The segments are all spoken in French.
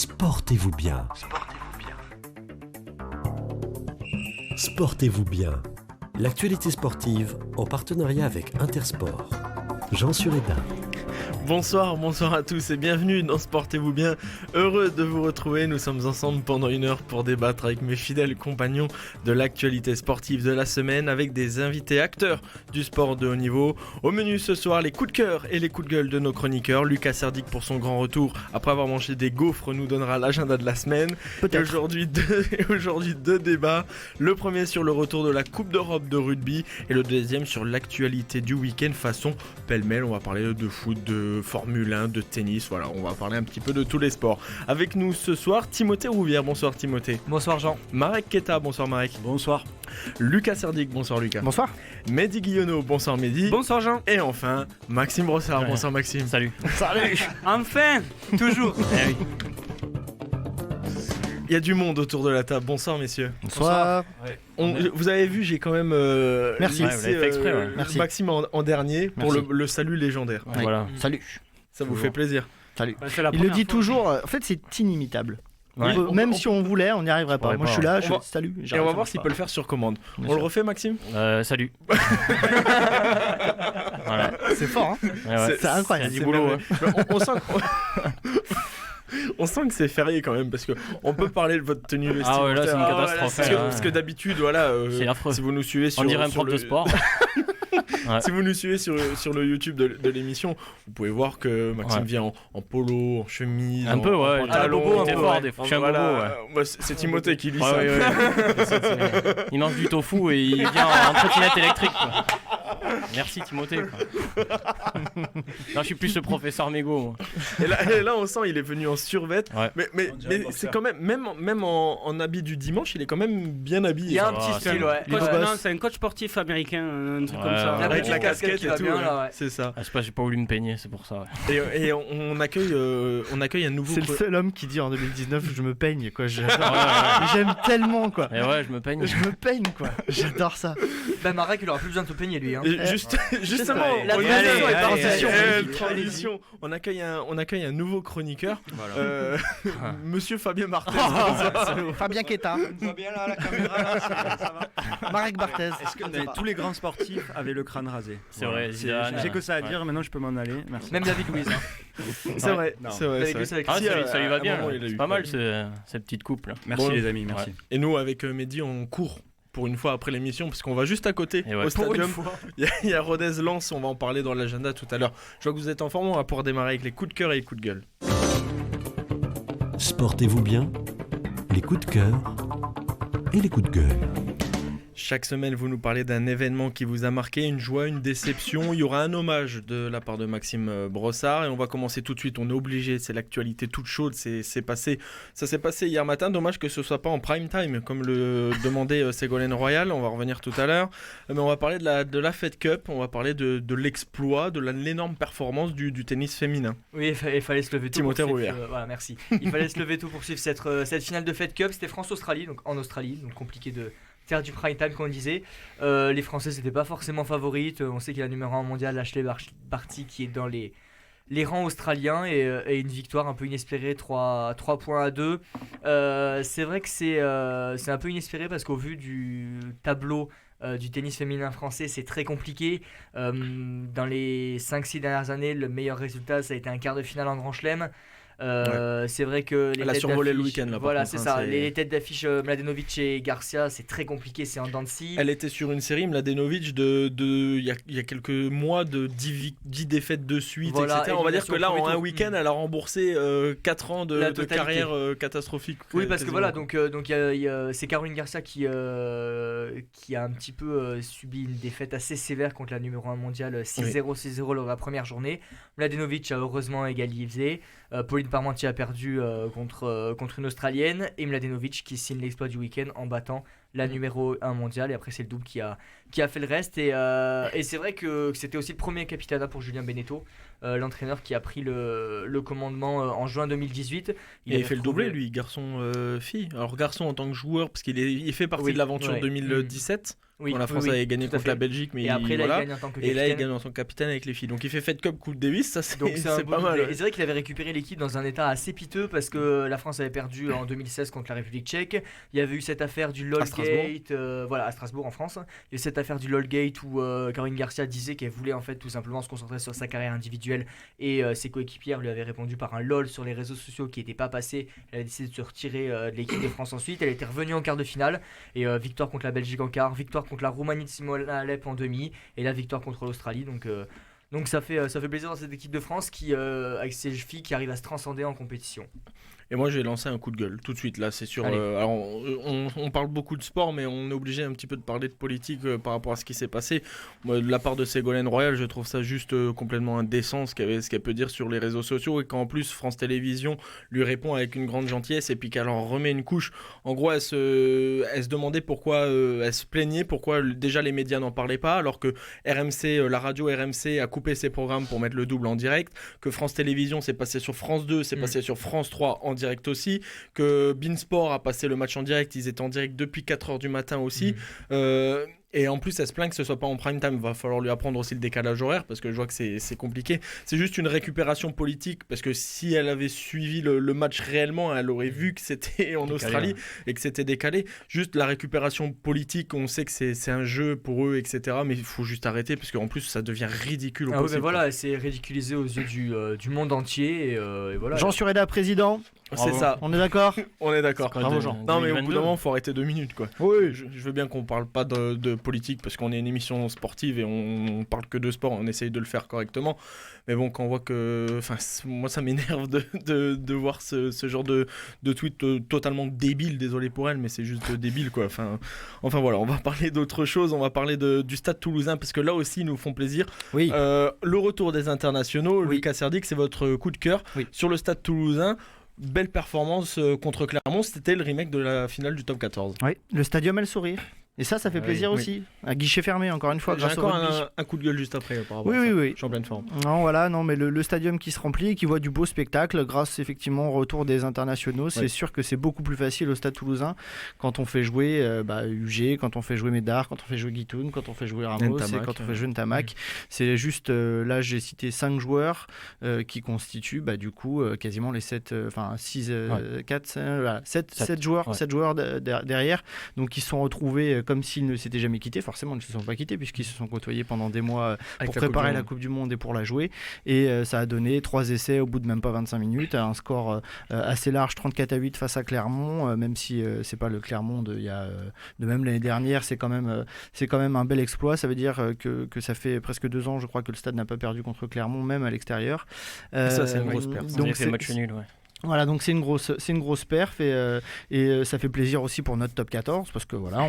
Sportez-vous bien. Sportez-vous bien. L'actualité sportive en partenariat avec Intersport. Jean Sureda. Bonsoir à tous et bienvenue dans Sportez-vous bien. Heureux de vous retrouver, nous sommes ensemble pendant une heure pour débattre avec mes fidèles compagnons de l'actualité sportive de la semaine avec des invités acteurs du sport de haut niveau. Au menu ce soir, les coups de cœur et les coups de gueule de nos chroniqueurs. Lucas Serdic pour son grand retour après avoir mangé des gaufres nous donnera l'agenda de la semaine. Et aujourd'hui deux débats. Le premier sur le retour de la Coupe d'Europe de rugby et le deuxième sur l'actualité du week-end façon pêle-mêle. On va parler de foot, de Formule 1, de tennis, voilà, on va parler un petit peu de tous les sports. Avec nous ce soir, Timothée Rouvière, bonsoir Timothée. Bonsoir Jean. Marek Keta, bonsoir Marek. Bonsoir. Lucas Serdic, bonsoir Lucas. Bonsoir. Mehdi Guillonneau, bonsoir Mehdi. Bonsoir Jean. Et enfin, Maxime Brossard, bonsoir Maxime. Salut. Salut. Enfin, toujours. Oui. Il y a du monde autour de la table, bonsoir messieurs. Bonsoir. Vous avez vu, j'ai quand même Merci. laissé Vous l'avez fait exprès, Merci. Maxime en dernier pour le salut légendaire. Ouais. Voilà. Salut. Ça vous fait plaisir. Salut. Il le dit toujours, en fait c'est inimitable. Ouais. Même si on voulait, on n'y arriverait pas. Moi je suis là, salut. Et on va voir s'il peut le faire sur commande. Bien on sûr. le refait Maxime. Salut. Voilà. C'est fort, hein. Ouais. C'est incroyable. C'est boulot, ouais. On sent on sent que c'est férié quand même parce que on peut parler de votre tenue vestimentaire. Ah ouais, là c'est une catastrophe. Parce que d'habitude, voilà, c'est affreux. si vous nous suivez sur On dirait un prof le de sport. Ouais. Si vous nous suivez sur le YouTube de l'émission, vous pouvez voir que Maxime vient en polo, en chemise, Un peu, ouais. pantalon, un peu fort des fois. Je suis un bobo, ouais. Moi, c'est Timothée qui lit ça. Ouais. Il mange du tofu et il vient en trottinette électrique, quoi. Merci Timothée, quoi. Non, je suis plus le professeur Mégo, moi. Et là, on sent il est venu en survêt. Ouais. Mais c'est quand même en habit du dimanche, il est quand même bien habillé. Il y a un petit style, ouais. Non, c'est un coach sportif américain, un truc comme Ouais, ça. ouais. Avec la petite casquette qui et va tout, bien, ouais. là, ouais. C'est ça. Je sais pas, j'ai pas voulu me peigner, c'est pour ça. Ouais. Et on accueille un nouveau. C'est le seul homme qui dit en 2019 je me peigne quoi. Ouais. J'aime tellement quoi. Et ouais, je me peigne. Je me peigne quoi. J'adore ça. Ben Marek, il aura plus besoin de se peigner lui. Hein. Et justement, La transition est transition. Transition. On accueille un nouveau chroniqueur, Monsieur Fabien Martin. Fabien Keta. On voit bien là la caméra, là, ça va. Marek Barthez. Est-ce que tous les grands sportifs avaient le crâne rasé? C'est vrai, Zidane, J'ai que ça à dire, maintenant je peux m'en aller. Merci. Même David Louise. Hein. C'est vrai, Non. c'est vrai. David c'est vrai. Luiz avec Ah, lui. ça lui va bien. il a eu. C'est pas mal cette petite coupe là. Merci Bon, les amis, merci. ouais. Et nous, avec Mehdi, on court pour une fois après l'émission, parce qu'on va juste à côté, Et ouais. au Pour une stadium. fois. Il y a Rodez-Lens, on va en parler dans l'agenda tout à l'heure. Je vois que vous êtes en forme, on va pouvoir démarrer avec les coups de cœur et les coups de gueule. Sportez-vous bien. Les coups de cœur et les coups de gueule. Chaque semaine, vous nous parlez d'un événement qui vous a marqué, une joie, une déception. Il y aura un hommage de la part de Maxime Brossard et on va commencer tout de suite. On est obligé, c'est l'actualité toute chaude. Ça s'est passé hier matin. Dommage que ce soit pas en prime time comme le demandait Ségolène Royal. On va revenir tout à l'heure. Mais on va parler de la Fed Cup. On va parler de l'exploit, de l'énorme performance du tennis féminin. Oui, il fallait se lever tôt. Timothée pour Rouvière. suivre, voilà, merci. Il fallait se lever tôt pour suivre cette finale de Fed Cup. C'était France-Australie, donc en Australie, donc compliqué de faire du prime time comme on disait. Les Français c'était pas forcément favorites. On sait qu'il y a la numéro 1 mondial Ashley Barty qui est dans les rangs australiens et une victoire un peu inespérée, 3 points à 2. C'est vrai que c'est un peu inespéré parce qu'au vu du tableau du tennis féminin français, c'est très compliqué. Dans les 5-6 dernières années, le meilleur résultat ça a été un quart de finale en Grand Chelem. C'est vrai que les Elle a têtes survolé le d'affiche- week-end, là, par voilà, contre, c'est hein, ça. c'est- Les têtes d'affiche Mladenovic et Garcia, c'est très compliqué, c'est en dents de scie. Elle était sur une série, Mladenovic, il y a quelques mois de 10 défaites de suite, Voilà, etc. On va dire que là, élimination au en un premier week-end, elle a remboursé 4 ans La de totalité. carrière catastrophique. Oui, parce que quasiment. voilà, donc c'est Caroline Garcia qui a un petit peu subi une défaite assez sévère contre la numéro 1 mondiale 6-0, 6-0 lors de la première journée. Mladenovic a heureusement égalisé. Pauline Parmentier a perdu contre une Australienne et Mladenovic qui signe l'exploit du week-end en battant la numéro 1 mondiale et après c'est le double qui a fait le reste et c'est vrai que c'était aussi le premier capitanat pour Julien Beneteau, l'entraîneur qui a pris le commandement en juin 2018. Il avait fait le doublé, lui, garçon-fille. Alors, garçon en tant que joueur, parce qu'il fait partie Oui, de l'aventure ouais. 2017. Oui, quand la France avait gagné tout à contre la fait. Belgique, mais Et après, là, voilà. il gagne en tant que Et là, il capitaine. gagne en tant que capitaine avec les filles. Donc il fait Fed Cup, Coupe Davis, ça Donc c'est un beau pas mal. doublé. Ouais. Et c'est vrai qu'il avait récupéré l'équipe dans un état assez piteux parce que la France avait perdu en 2016 contre la République tchèque. Il y avait eu cette affaire du LOLgate, voilà, à Strasbourg en France. Il y a eu cette affaire du LOLgate où Caroline Garcia disait qu'elle voulait en fait tout simplement se concentrer sur sa carrière individuelle et ses coéquipières lui avaient répondu par un LOL sur les réseaux sociaux qui n'était pas passé. Elle a décidé de se retirer de l'équipe de France ensuite. Elle était revenue en quart de finale et victoire contre la Belgique en quart, victoire contre la Roumanie de Simona Alep en demi et la victoire contre l'Australie. Donc ça fait plaisir dans cette équipe de France qui, avec ces filles qui arrivent à se transcender en compétition. Et moi, j'ai lancé un coup de gueule tout de suite. Là, c'est sûr. Allez. Alors, on parle beaucoup de sport, mais on est obligé un petit peu de parler de politique par rapport à ce qui s'est passé. Moi, de la part de Ségolène Royal, je trouve ça juste complètement indécent ce qu'elle peut dire sur les réseaux sociaux et qu'en plus France Télévisions lui répond avec une grande gentillesse et puis qu'elle en remet une couche. En gros, elle se demandait pourquoi elle se plaignait, pourquoi déjà les médias n'en parlaient pas, alors que RMC, la radio RMC a coupé ses programmes pour mettre le double en direct, que France Télévisions s'est passé sur France 2, s'est passé sur France 3 en direct aussi, que Beansport a passé le match en direct, ils étaient en direct depuis 4h du matin aussi. Et en plus, elle se plaint que ce soit pas en prime time. Va falloir lui apprendre aussi le décalage horaire parce que je vois que c'est compliqué. C'est juste une récupération politique parce que si elle avait suivi le match réellement, elle aurait vu que c'était en Australie et que c'était décalé. Juste la récupération politique, on sait que c'est un jeu pour eux, etc. Mais il faut juste arrêter parce qu'en plus, ça devient ridicule au Ah oui, possible. mais voilà, c'est ridiculisé aux yeux du monde entier et voilà. Jean Sureda, président. C'est ça. On est d'accord? On est d'accord. Bravo, Jean. Non, mais au bout 2022. d'un moment, faut arrêter 2 minutes, quoi. Oui. Je veux bien qu'on parle pas de politique parce qu'on est une émission sportive et on parle que de sport, on essaye de le faire correctement. Mais bon, quand on voit que... Enfin, moi, ça m'énerve de voir ce genre de tweet totalement débile. Désolé pour elle, mais c'est juste débile, quoi. Enfin voilà, on va parler d'autre chose. On va parler du Stade Toulousain parce que là aussi, ils nous font plaisir. Oui. Le retour des internationaux, Oui. Lucas Serdic, c'est votre coup de cœur Oui. sur le Stade Toulousain. Belle performance contre Clermont, c'était le remake de la finale du top 14. Oui, le stadium a le sourire. Et ça fait plaisir oui. aussi. Un guichet fermé, encore une fois, J'ai grâce au encore rugby. un coup de gueule juste après par rapport Oui, à ça. oui. Je suis en pleine forme. Non, voilà, non, mais le stadium qui se remplit, qui voit du beau spectacle, grâce effectivement au retour des internationaux, c'est sûr que c'est beaucoup plus facile au Stade Toulousain quand on fait jouer UG, quand on fait jouer Médard, quand on fait jouer Guitoun, quand on fait jouer Ramos Ntamak, et quand on fait jouer Ntamak. C'est juste, là j'ai cité 5 joueurs qui constituent du coup quasiment les 7, 6, 4, 7 joueurs, 7 joueurs derrière, donc ils se sont retrouvés comme s'ils ne s'étaient jamais quittés. Forcément, ils ne se sont pas quittés puisqu'ils se sont côtoyés pendant des mois pour préparer la Coupe du Monde et pour la jouer. Et ça a donné 3 essais au bout de même pas 25 minutes, un score assez large, 34-8 face à Clermont, même si c'est pas le Clermont de même l'année dernière, c'est quand même un bel exploit. Ça veut dire que ça fait presque 2 ans, je crois, que le Stade n'a pas perdu contre Clermont, même à l'extérieur. Ça, c'est une grosse perte. Donc c'est match nul, ouais. Voilà, donc c'est une grosse perf et ça fait plaisir aussi pour notre top 14 parce que voilà,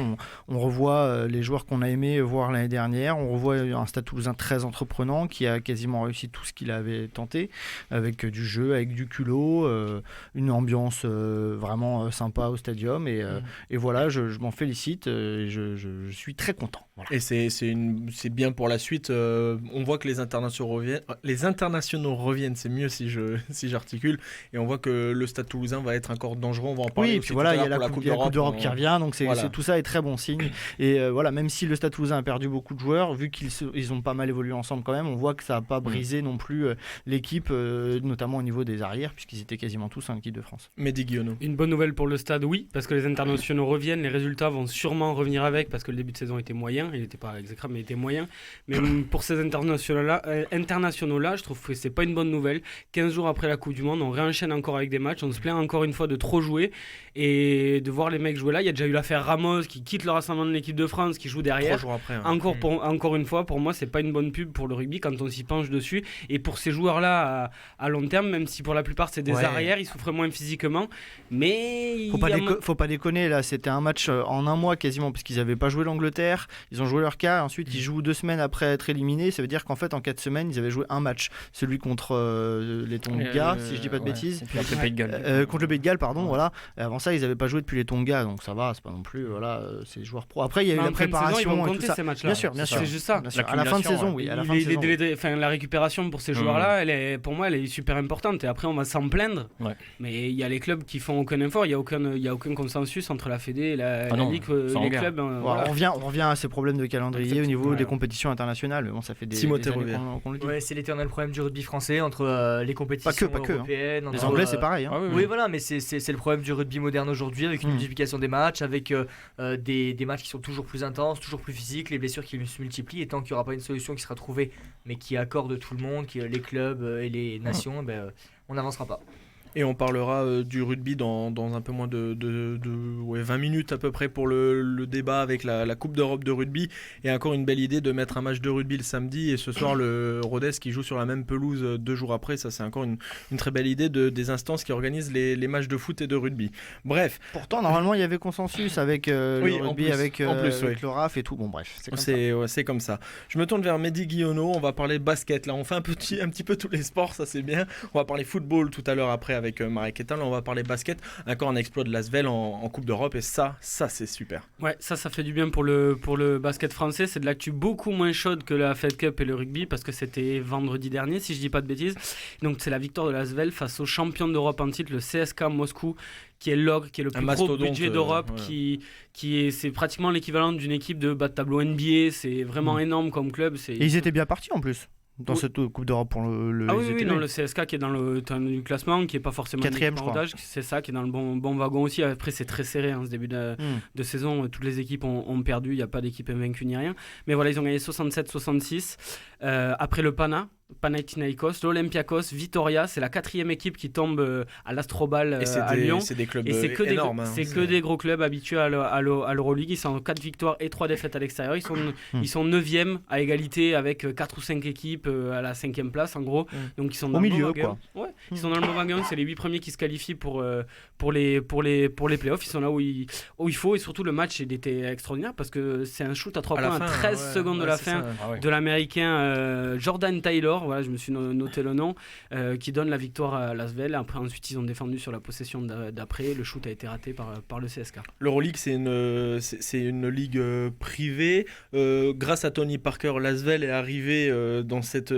on revoit les joueurs qu'on a aimé voir l'année dernière, on revoit un Stade Toulousain très entreprenant qui a quasiment réussi tout ce qu'il avait tenté avec du jeu, avec du culot, une ambiance vraiment sympa au stadium et voilà, je m'en félicite et je suis très content. Voilà. Et c'est bien pour la suite. On voit que les internationaux reviennent, c'est mieux si j'articule, et on voit que le Stade Toulousain va être encore dangereux. On va en parler. Oui, et aussi puis voilà, il y a pour la Coupe d'Europe qui revient, donc tout ça est très bon signe. Et voilà, même si le Stade Toulousain a perdu beaucoup de joueurs, vu qu'ils ont pas mal évolué ensemble quand même, on voit que ça n'a pas brisé non plus l'équipe, notamment au niveau des arrières, puisqu'ils étaient quasiment tous en équipe de France. Mehdi Guillaume. Une bonne nouvelle pour le Stade, oui, parce que les internationaux reviennent, les résultats vont sûrement revenir avec, parce que le début de saison était moyen, il n'était pas exécrable, mais il était moyen. Mais pour ces internationaux-là, je trouve que c'est pas une bonne nouvelle. 15 jours après la Coupe du Monde, on réenchaîne encore avec des matchs, on se plaint encore une fois de trop jouer et de voir les mecs jouer là. Il y a déjà eu l'affaire Ramos qui quitte le rassemblement de l'équipe de France, qui joue derrière. 3 jours après. Hein. Encore une fois, pour moi, c'est pas une bonne pub pour le rugby quand on s'y penche dessus. Et pour ces joueurs-là, à long terme, même si pour la plupart c'est des arrières, ils souffrent moins physiquement. Mais faut pas déconner là, c'était un match en un mois quasiment, parce qu'ils n'avaient pas joué l'Angleterre, ils Ils ont joué leur cas, ensuite ils jouent 2 semaines après être éliminés. Ça veut dire qu'en fait, en 4 semaines, ils avaient joué un match. Celui contre les Tonga, si je dis pas de bêtises. Et puis après le Pays de Galles. Contre le Pays de Galles, pardon, voilà. Et avant ça, ils n'avaient pas joué depuis les Tonga, donc ça va, c'est pas non plus, voilà, c'est les joueurs pro. Après, il y a eu la préparation ils vont et tout compter ça. ces matchs-là. Bien sûr, C'est juste ça. Bien sûr. À la fin de saison, oui. À la fin de saison. La récupération pour ces joueurs-là, pour moi, elle est super importante. Et après, on va s'en plaindre. Ouais. Mais il y a les clubs qui font aucun effort. Il y a aucun consensus entre la Fédé et la Ligue, les clubs. Voilà. On revient à ces problèmes de calendrier au niveau des compétitions internationales. Mais bon, ça fait des années qu'on le dit. Ouais, c'est l'éternel problème du rugby français entre les compétitions européennes. Les Anglais, c'est pareil. Oui, voilà, mais c'est le problème du rugby moderne aujourd'hui, avec une multiplication des matchs, avec des matchs qui sont toujours plus intenses, toujours plus physiques, les blessures qui se multiplient. Et tant qu'il n'y aura pas une solution qui sera trouvée, mais qui accorde tout le monde, les clubs et les nations, on n'avancera pas. Et on parlera du rugby dans un peu moins de 20 minutes à peu près pour le débat avec la Coupe d'Europe de rugby. Et encore une belle idée de mettre un match de rugby le samedi et ce soir le Rodez qui joue sur la même pelouse 2 jours après. Ça c'est encore une très belle idée des instances qui organisent les matchs de foot et de rugby. Bref. Pourtant normalement il y avait consensus avec le rugby, avec le RAF et tout. Bon bref. C'est comme ça. Je me tourne vers Mehdi Guillonneau. On va parler basket. Là on fait un petit peu tous les sports, ça c'est bien. On va parler football tout à l'heure après avec Marek Etan. Là on va parler basket, encore un exploit de l'Asvel en Coupe d'Europe et ça c'est super. Ouais, ça fait du bien pour le basket français. C'est de l'actu beaucoup moins chaude que la Fed Cup et le rugby parce que c'était vendredi dernier si je dis pas de bêtises. Donc c'est la victoire de l'Asvel face au champion d'Europe en titre, le CSKA Moscou, qui est l'ogre, qui est le plus gros budget d'Europe, c'est pratiquement l'équivalent d'une équipe de bas de tableau NBA. C'est vraiment énorme comme club. Et ils étaient bien partis en plus dans cette Coupe d'Europe pour le le CSKA qui est dans le du classement, qui est pas forcément 4e, je crois. C'est ça, qui est dans le bon wagon aussi. Après c'est très serré ce début de saison, toutes les équipes ont perdu, il n'y a pas d'équipe invaincue ni rien, mais voilà, ils ont gagné 67-66 après le Panathinaikos, l'Olympiakos, Vitoria, c'est la 4e équipe qui tombe à l'Astrobal à Lyon. C'est des clubs énormes. C'est que des gros clubs habitués à l'Euroleague. Ils sont 4 victoires et 3 défaites à l'extérieur. Ils sont 9e à égalité avec 4 ou 5 équipes à la 5e place en gros. Donc ils sont au milieu quoi. Ouais, ils sont dans le bon wagon. C'est les 8 premiers qui se qualifient pour les playoffs. Ils sont là où il faut, et surtout le match il était extraordinaire parce que c'est un shoot à 3 points à 13 secondes de la fin de l'américain Jordan Taylor. Voilà, je me suis noté le nom, qui donne la victoire à l'Asvel. Après, ensuite, ils ont défendu sur la possession d'après. Le shoot a été raté par le CSKA. L'Euroleague, c'est une ligue privée. Grâce à Tony Parker, l'Asvel est arrivé dans cette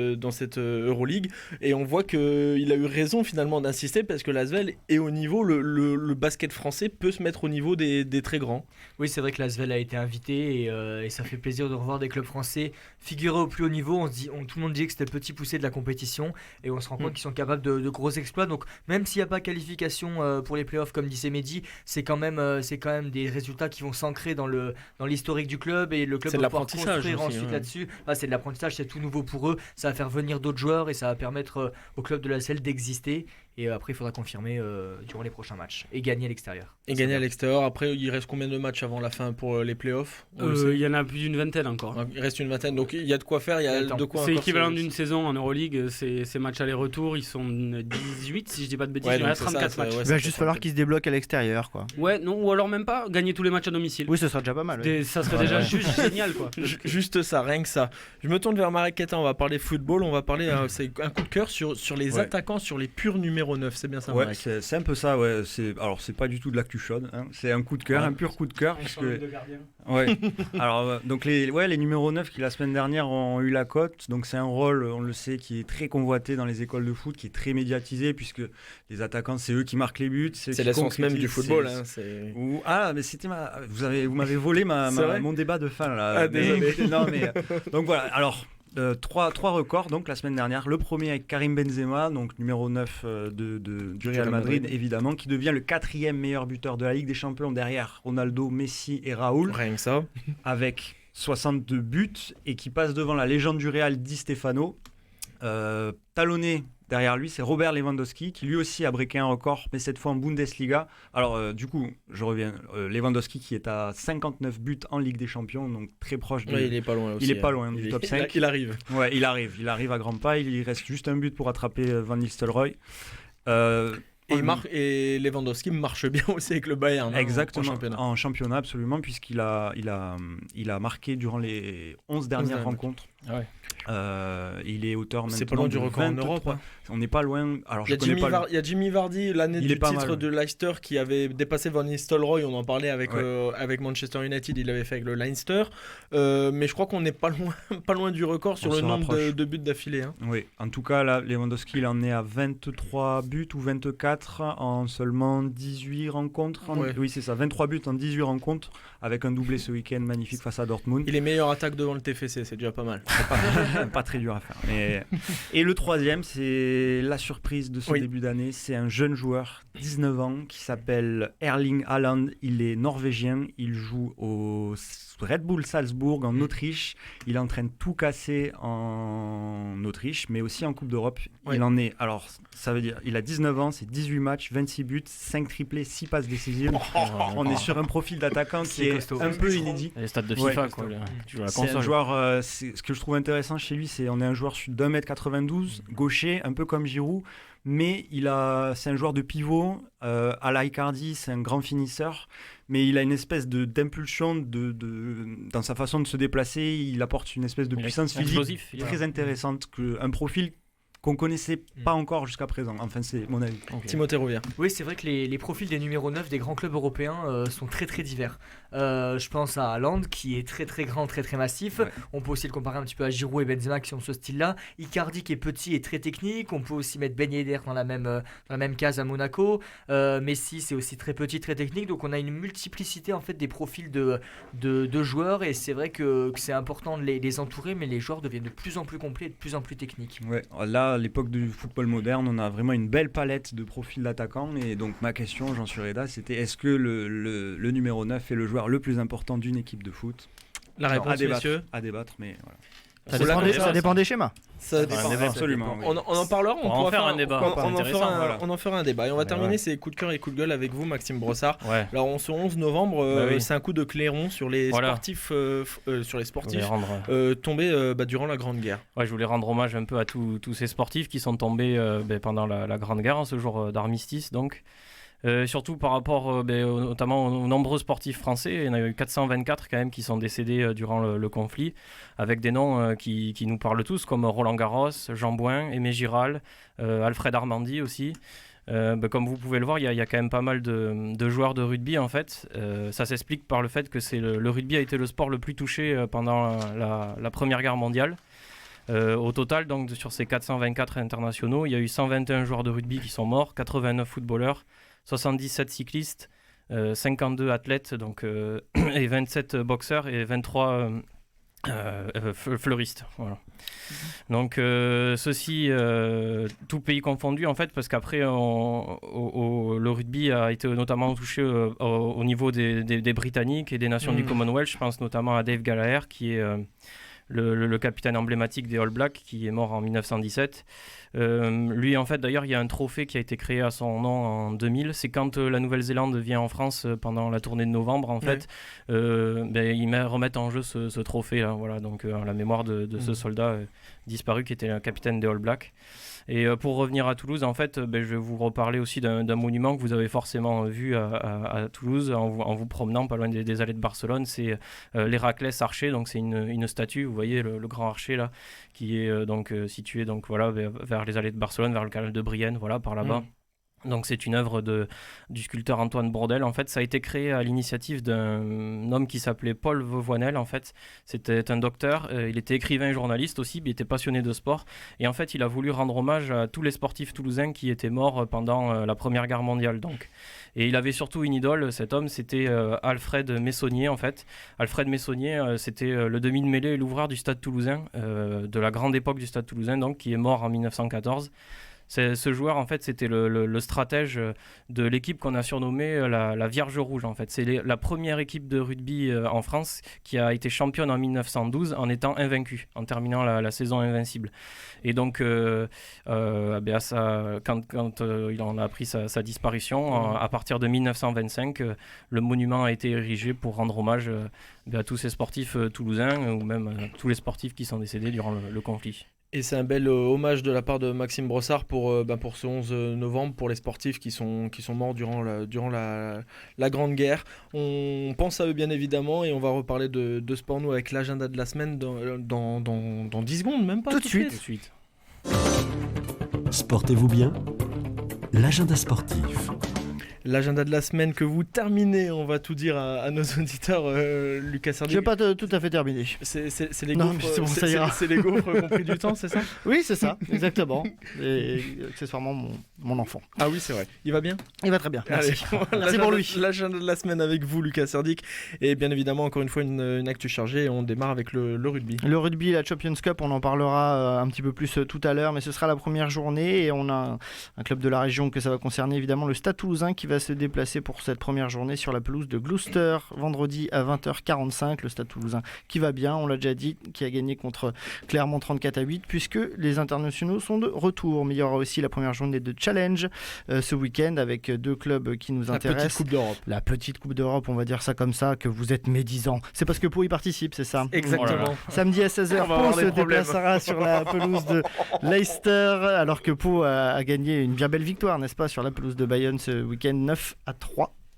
Euroleague. Et on voit qu'il a eu raison finalement d'insister parce que l'Asvel est au niveau, le basket français peut se mettre au niveau des très grands. Oui, c'est vrai que l'Asvel a été invité et ça fait plaisir de revoir des clubs français figurer au plus haut niveau. Tout le monde dit que c'était le petit poussé de la compétition et on se rend compte qu'ils sont capables de gros exploits. Donc même s'il n'y a pas qualification pour les playoffs comme disait Mehdi, c'est quand même des résultats qui vont s'ancrer dans l'historique du club et le club va pouvoir construire ensuite là-dessus. C'est de l'apprentissage, c'est tout nouveau pour eux. Ça va faire venir d'autres joueurs et ça va permettre au club de l'ASL d'exister. Et après, il faudra confirmer durant les prochains matchs et gagner à l'extérieur. À l'extérieur. Après, il reste combien de matchs avant la fin pour les playoffs? Il y en a plus d'une vingtaine encore. Il reste une vingtaine, donc il y a de quoi faire. Il y a de quoi. C'est équivalent d'une saison en Euroleague. Ces matchs aller-retour, ils sont 18 si je dis pas de bêtises. Il reste 34 matchs. Il va juste falloir qu'ils se débloquent à l'extérieur, quoi. Ouais, non, ou alors même pas gagner tous les matchs à domicile. Oui, ce serait déjà pas mal. Ça serait déjà juste génial, quoi. Juste ça, rien que ça. Je me tourne vers Marek Etan. On va parler football. On va parler. C'est un coup de cœur sur les attaquants, sur les purs numéro 9. C'est bien ça. Ouais, c'est un peu ça, ouais. C'est pas du tout de l'actu chaude, hein. C'est un coup de cœur, un pur coup de cœur. Ouais. Alors, donc les numéros 9 qui la semaine dernière ont eu la cote. Donc c'est un rôle, on le sait, qui est très convoité dans les écoles de foot, qui est très médiatisé, puisque les attaquants, c'est eux qui marquent les buts. C'est l'essence même du football. Mais c'était vous m'avez volé mon débat de fin là. Désolé. Donc voilà, alors... Trois records donc la semaine dernière. Le premier avec Karim Benzema, donc numéro 9 du Real Madrid évidemment, qui devient le 4e meilleur buteur de la Ligue des Champions derrière Ronaldo, Messi et Raoul. Rien que ça. Avec 62 buts et qui passe devant la légende du Real Di Stefano. Talonné derrière lui, c'est Robert Lewandowski qui lui aussi a breaké un record, mais cette fois en Bundesliga. Alors du coup, je reviens. Lewandowski qui est à 59 buts en Ligue des Champions, donc très proche de... Oui, il est pas loin aussi. Il est pas loin du top 5. Il arrive. Ouais, il arrive à grands pas. Il reste juste un but pour attraper Van Nistelrooy. Et Lewandowski marche bien aussi avec le Bayern. Exactement, en championnat absolument, puisqu'il a marqué durant les 11 dernières rencontres. Ah ouais. Il est auteur maintenant. C'est pas loin du record 23. en Europe. Hein. On n'est pas loin. Alors, il y a Jimmy Vardy, l'année du titre de Leicester, qui avait dépassé Van Nistelrooy. On en parlait avec Manchester United, il l'avait fait avec le Leinster. Mais je crois qu'on n'est pas loin du record sur le nombre de buts d'affilée. Hein. Oui, en tout cas, là, Lewandowski, il en est à 23 buts ou 24 en seulement 18 rencontres. Oui, c'est ça, 23 buts en 18 rencontres, avec un doublé ce week-end magnifique face à Dortmund. Il est meilleur attaque devant le TFC, c'est déjà pas mal. Pas très dur à faire. Et le troisième, c'est la surprise de ce début d'année. C'est un jeune joueur, 19 ans, qui s'appelle Erling Haaland. Il est norvégien. Il joue au Red Bull Salzbourg en Autriche. Il est en train de tout casser en Autriche, mais aussi en Coupe d'Europe. Oui. Il en est. Alors, ça veut dire, il a 19 ans, c'est 18 matchs, 26 buts, 5 triplés, 6 passes décisives. On est sur un profil d'attaquant qui est un peu inédit. Les stats de FIFA, quoi. Tu joues à la console. C'est un joueur. Ce que je trouve intéressant chez lui, c'est on est un joueur d'1m92, gaucher, un peu comme Giroud, mais c'est un joueur de pivot. À la Icardi, c'est un grand finisseur, mais il a une espèce d'impulsion dans sa façon de se déplacer. Il apporte une espèce de puissance physique très intéressante, un profil qu'on connaissait pas encore jusqu'à présent. Enfin, c'est mon avis. Okay. Timothée Rouvière. Oui, c'est vrai que les profils des numéros 9 des grands clubs européens sont très très divers. Je pense à Haaland qui est très très grand, très très massif. Ouais. On peut aussi le comparer un petit peu à Giroud et Benzema qui ont ce style-là. Icardi qui est petit et très technique. On peut aussi mettre Ben Yedder dans la même case à Monaco. Messi, c'est aussi très petit, très technique. Donc on a une multiplicité en fait des profils de joueurs, et c'est vrai que c'est important de les entourer, mais les joueurs deviennent de plus en plus complets et de plus en plus techniques. Ouais, là, à l'époque du football moderne, on a vraiment une belle palette de profils d'attaquants, et donc ma question, Jean Sureda, c'était est-ce que le numéro 9 est le joueur le plus important d'une équipe de foot? La réponse, messieurs, à débattre, mais voilà. Ça dépend des schémas. Ça dépend. Absolument. Oui. On en parlera. On pourra faire un débat. On en fera un débat. Et on va terminer ces coups de cœur et coups de gueule avec vous, Maxime Brossard. Ouais. Alors, on se 11 novembre, c'est un coup de clairon sur les sportifs, tombés durant la Grande Guerre. Ouais, je voulais rendre hommage un peu à tous ces sportifs qui sont tombés pendant la Grande Guerre, ce jour d'armistice, donc. Surtout par rapport notamment aux nombreux sportifs français. Il y en a eu 424 quand même qui sont décédés durant le conflit, avec des noms qui nous parlent tous, comme Roland Garros, Jean Bouin, Aimé Giral, Alfred Armandi aussi. Comme vous pouvez le voir, il y a quand même pas mal de joueurs de rugby en fait. Ça s'explique par le fait que le rugby a été le sport le plus touché pendant la Première Guerre mondiale. Au total, donc, sur ces 424 internationaux, il y a eu 121 joueurs de rugby qui sont morts, 89 footballeurs, 77 cyclistes, 52 athlètes donc, et 27 boxeurs et 23 fleuristes. Voilà. Donc ceci, tout pays confondu en fait, parce qu'après le rugby a été notamment touché au niveau des Britanniques et des nations du Commonwealth. Je pense notamment à Dave Gallagher qui est le capitaine emblématique des All Blacks, qui est mort en 1917. Lui, en fait, d'ailleurs, il y a un trophée qui a été créé à son nom en 2000. C'est quand la Nouvelle-Zélande vient en France pendant la tournée de novembre, en fait. Ils remettent en jeu ce trophée, là, voilà, donc en la mémoire de ce soldat disparu qui était le capitaine des All Blacks. Et pour revenir à Toulouse, en fait, je vais vous reparler aussi d'un monument que vous avez forcément vu à Toulouse en vous promenant pas loin des allées de Barcelone. C'est l'Héraclès Archer, donc c'est une statue, vous voyez le grand archer là, qui est situé donc, voilà, vers les allées de Barcelone, vers le canal de Brienne, voilà, par là-bas. Donc c'est une œuvre du sculpteur Antoine Bourdelle. En fait, ça a été créé à l'initiative d'un homme qui s'appelait Paul Vauvoinel. En fait, c'était un docteur. Il était écrivain et journaliste aussi, mais il était passionné de sport. Et en fait, il a voulu rendre hommage à tous les sportifs toulousains qui étaient morts pendant la Première Guerre mondiale. Donc. Et il avait surtout une idole, cet homme, c'était Alfred Messonnier, en fait. Alfred Messonnier, c'était le demi de mêlée et l'ouvreur du Stade Toulousain, de la grande époque du Stade Toulousain, donc, qui est mort en 1914. Ce joueur, en fait, c'était le stratège de l'équipe qu'on a surnommée la Vierge Rouge, en fait. C'est la première équipe de rugby en France qui a été championne en 1912 en étant invaincue, en terminant la saison invincible. Et donc, quand il en a appris sa disparition, à partir de 1925, le monument a été érigé pour rendre hommage à tous ces sportifs toulousains, ou même tous les sportifs qui sont décédés durant le conflit. Et c'est un bel hommage de la part de Maxime Brossard pour ce 11 novembre, pour les sportifs qui sont morts durant la Grande Guerre. On pense à eux bien évidemment, et on va reparler de sport nous avec l'agenda de la semaine dans 10 secondes, même pas tout de suite. Sportez-vous bien ? L'agenda sportif. L'agenda de la semaine que vous terminez, on va tout dire à nos auditeurs. Lucas Serdi. Je n'ai pas tout à fait terminé. C'est les Non, gaufres. mais c'est bon, ça ira. C'est les gaufres qui ont pris du temps, c'est ça ? Oui, c'est ça, exactement. Et accessoirement mon enfant. Ah oui, c'est vrai. Il va bien ? Il va très bien. Merci. Allez, Merci pour lui. L'agenda de la semaine avec vous, Lucas Serdic. Et bien évidemment, encore une fois, une actu chargée. Et on démarre avec le rugby. Le rugby, la Champions Cup, on en parlera un petit peu plus tout à l'heure, mais ce sera la première journée. Et on a un club de la région que ça va concerner, évidemment, le Stade Toulousain, qui va se déplacer pour cette première journée sur la pelouse de Gloucester, vendredi à 20h45. Le Stade Toulousain qui va bien, on l'a déjà dit, qui a gagné contre Clermont 34-8, puisque les internationaux sont de retour. Mais il y aura aussi la première journée de Challenge ce week-end avec deux clubs qui nous intéressent. La petite Coupe d'Europe. La petite Coupe d'Europe, on va dire ça comme ça, que vous êtes médisants. C'est parce que Pau y participe, c'est ça ? Exactement. Samedi à 16h, Pau se déplacera sur la pelouse de Leicester, alors que Pau a gagné une bien belle victoire, n'est-ce pas, sur la pelouse de Bayonne ce week-end, 9-3.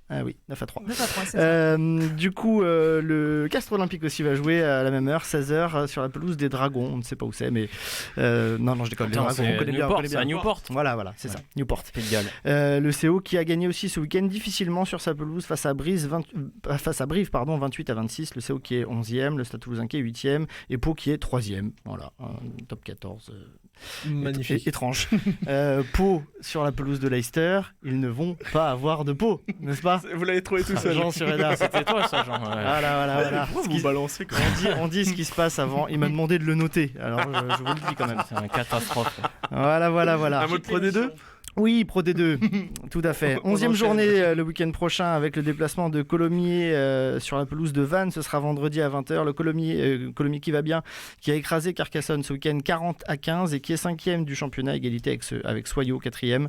Ah oui, 9-3. 9-3, c'est ça. Du coup, le Castres Olympique aussi va jouer à la même heure, 16h, sur la pelouse des Dragons. On ne sait pas où c'est, mais... non, je déconne. Les Dragons, on connaît bien. C'est à Newport. Voilà, c'est ça, Newport. Égal. Le CO qui a gagné aussi ce week-end difficilement sur sa pelouse face à Brive, 28-26. Le CO qui est 11e, le Stade Toulousain qui est 8e, et Pau qui est 3e. Voilà, top 14. Magnifique. Étrange. Pau sur la pelouse de Leicester, ils ne vont pas avoir de Pau, n'est-ce pas ? Vous l'avez trouvé tout seul. Jean Sureda. C'était toi ça, Jean. Ouais. Voilà. Vous balancez quand On dit ce qui se passe avant. Il m'a demandé de le noter, alors je vous le dis quand même. C'est une catastrophe. Voilà. Un mot de Pro D2 ? Oui, Pro D2, tout à fait. 11e journée le week-end prochain avec le déplacement de Colomiers sur la pelouse de Vannes. Ce sera vendredi à 20h. Le Colomiers qui va bien, qui a écrasé Carcassonne ce week-end 40-15 et qui est 5e du championnat, égalité avec Soyaux, 4e.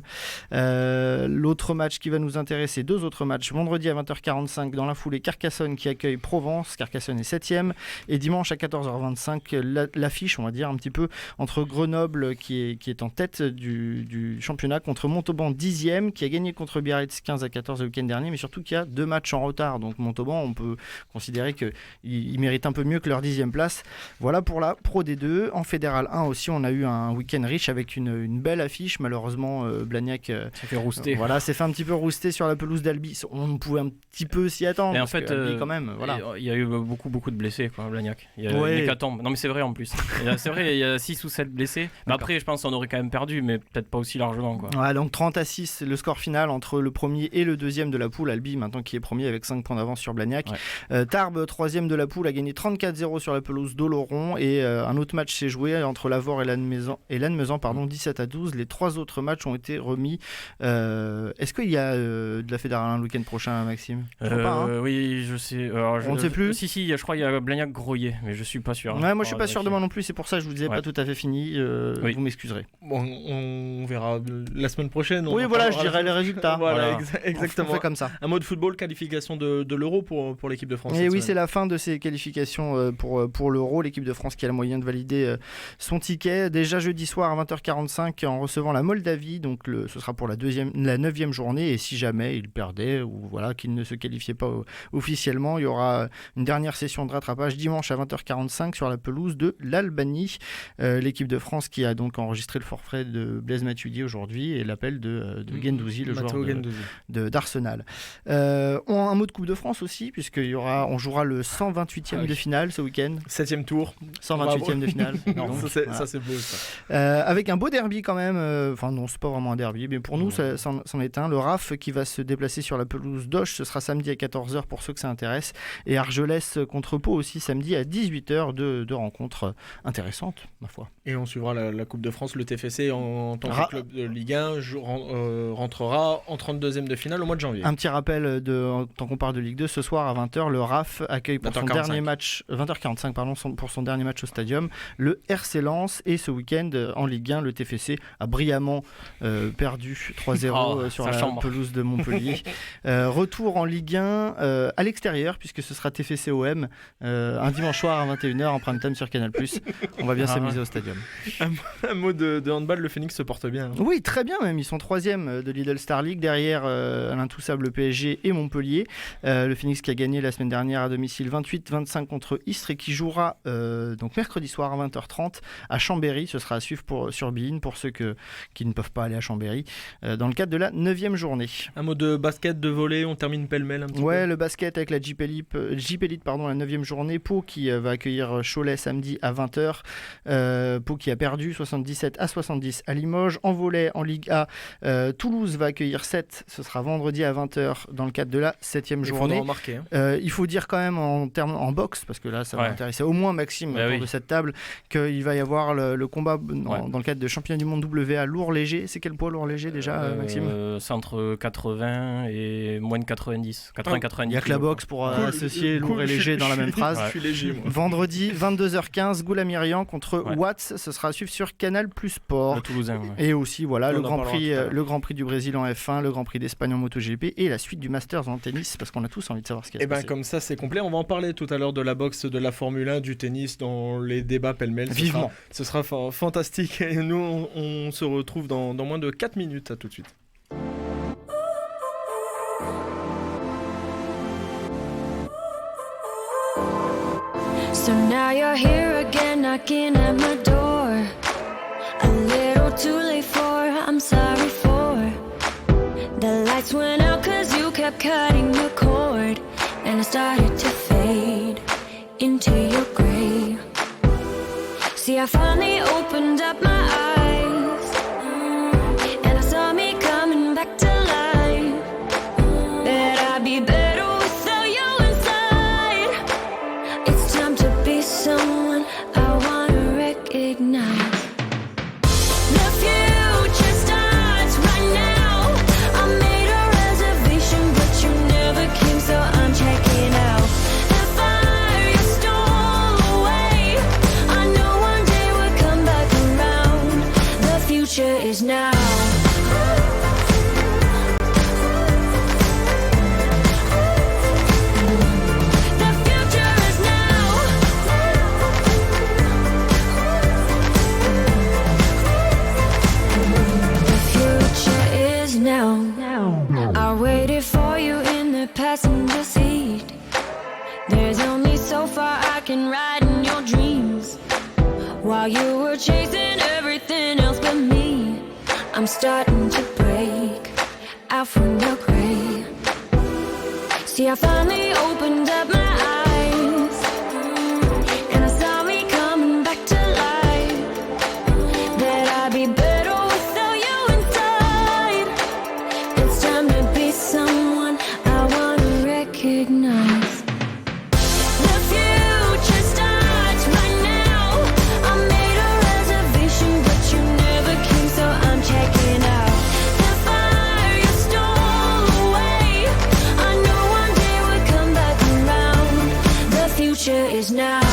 L'autre match qui va nous intéresser, deux autres matchs. Vendredi à 20h45 dans la foulée, Carcassonne qui accueille Provence. Carcassonne est 7e. Et dimanche à 14h25, l'affiche, on va dire, un petit peu entre Grenoble qui est en tête du championnat contre Montauban 10e, qui a gagné contre Biarritz 15-14 le week-end dernier, mais surtout qui a deux matchs en retard. Donc Montauban, on peut considérer qu'ils méritent un peu mieux que leur 10e place. Voilà pour la Pro D2. En Fédéral 1 aussi, on a eu un week-end riche avec une belle affiche. Malheureusement, Blagnac s'est fait rouster. S'est fait un petit peu rouster sur la pelouse d'Albi. On pouvait un petit peu s'y attendre. Et en fait, Albi, quand même, voilà. Il y a eu beaucoup de blessés, quoi, Blagnac. Il y a une hécatombe. Non, mais c'est vrai en plus. C'est vrai, il y a 6 ou 7 blessés. Mais après, je pense qu'on aurait quand même perdu, mais peut-être pas aussi largement, quoi. Ouais, donc 30-6, le score final entre le premier et le deuxième de la poule. Albi, maintenant qui est premier avec 5 points d'avance sur Blagnac. Ouais. Tarbes, 3e de la poule, a gagné 34-0 sur la pelouse d'Oloron. Et un autre match s'est joué entre Lavore et Lannemezan, 17-12. Les 3 autres matchs ont été remis. Est-ce qu'il y a de la Fédérale 1 le week-end prochain, Maxime ? Oui, je sais. On ne sait plus. Si, je crois qu'il y a Blagnac-Groyer, mais je suis pas sûr. Ouais, moi je suis pas sûr de moi non plus. C'est pour ça que je vous disais pas tout à fait fini. Vous m'excuserez. Bon, on verra la semaine prochaine. Oui, voilà, je dirais les résultats. Voilà. Exactement. On fait comme ça. Un mot de football, qualification de l'Euro pour l'équipe de France. Et oui, c'est la fin de ces qualifications pour l'Euro. L'équipe de France qui a le moyen de valider son ticket. Déjà jeudi soir à 20h45 en recevant la Moldavie. Donc ce sera pour la 9e journée. Et si jamais il perdait ou qu'il ne se qualifiait pas officiellement, il y aura une dernière session de rattrapage dimanche à 20h45 sur la pelouse de l'Albanie. L'équipe de France qui a donc enregistré le forfait de Blaise Matuidi aujourd'hui et l'appel de Guendouzi, le joueur d'Arsenal. Un mot de Coupe de France aussi, puisqu'on jouera le 128e de finale ce week-end. 7e tour. 128e de finale. Ça c'est beau ça. Avec un beau derby quand même. Enfin non, c'est pas vraiment un derby, mais pour nous, c'en est un. Le RAF qui va se déplacer sur la pelouse d'Auch, ce sera samedi à 14h pour ceux que ça intéresse. Et Argelès contre Pau aussi samedi à 18h, de rencontres intéressantes, ma foi. Et on suivra la Coupe de France, le TFC en tant que club de Ligue 1, rentrera en 32e de finale au mois de janvier. Un petit rappel, tant qu'on parle de Ligue 2, ce soir à 20h, le RAF accueille pour son dernier match, 20h45 pardon, pour son dernier match au Stadium, le RC Lens, et ce week-end en Ligue 1, le TFC a brillamment perdu 3-0 sur la pelouse de Montpellier. Retour en Ligue 1 à l'extérieur, puisque ce sera TFC OM un dimanche soir à 21h en prime time sur Canal+. On va bien s'amuser au Stadium. Un mot de handball, le Phoenix se porte bien. Oui, très bien même, ils sont 3e de Lidl Star League, derrière l'intoussable PSG et Montpellier. Le Phoenix qui a gagné la semaine dernière à domicile 28-25 contre Istres et qui jouera donc mercredi soir à 20h30 à Chambéry. Ce sera à suivre sur beIN pour ceux qui ne peuvent pas aller à Chambéry dans le cadre de la 9e journée. Un mot de basket, de volley, on termine pêle-mêle un petit peu. Ouais, le basket avec la Jeep Elite, la 9e journée. Pau qui va accueillir Cholet samedi à 20h. Pau qui a perdu 77-70 à Limoges. En volley, en Ligue A, Toulouse va accueillir 7. Ce sera vendredi à 20h dans le cadre de la 7e journée. Il faut dire quand même en boxe, parce que là ça va intéresser au moins Maxime de cette table, qu'il va y avoir le combat dans le cadre de championnat du monde WA lourd léger. C'est quel poids lourd léger déjà, Maxime? C'est entre 80 et moins de 90. 80-90. Il n'y a que la boxe pour associer lourd et léger dans la même phrase. Je suis léger, moi. Vendredi 22h15, Goulamirian contre Watts. Ce sera à suivre sur Canal Plus Sport. Le Toulousain. Et aussi le Grand Prix du Brésil en F1, le Grand Prix d'Espagne en MotoGP et la suite du Masters en tennis, parce qu'on a tous envie de savoir ce qui se passe. Comme ça c'est complet. On va en parler tout à l'heure de la boxe, de la Formule 1, du tennis, dans les débats pêle-mêle. Vivement. Ce sera fantastique. Et nous on se retrouve dans moins de 4 minutes. À tout de suite. So now you're here again, knocking at my door. A little too late I'm sorry for. The lights went out 'cause you kept cutting the cord, and I started to fade into your gray. See, I finally opened up my eyes, and I saw me coming back to life. That I'd be better without you inside. It's time to be someone I wanna recognize. The future starts right now. I made a reservation, but you never came, so I'm checking out. The fire you stole away, I know one day we'll come back around. The future is now. I waited for you in the passenger seat. There's only so far I can ride in your dreams. While you were chasing everything else but me, I'm starting to break out from your grave. See, I finally opened up my eyes, and I saw me coming back to life. That I'd be better without you inside. It's time to be someone I wanna recognize. The future starts right now. I made a reservation, but you never came, so I'm checking out. The fire you stole away, I know one day we'll come back around. The future is now.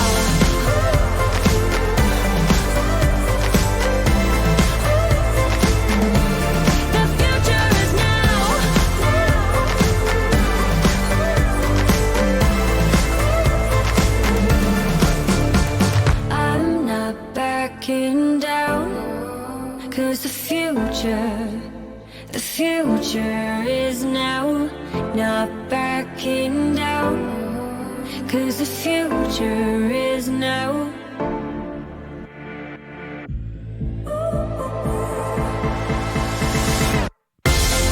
I'm not backing down, 'cause the future is now. Not backing down, 'cause the future is now.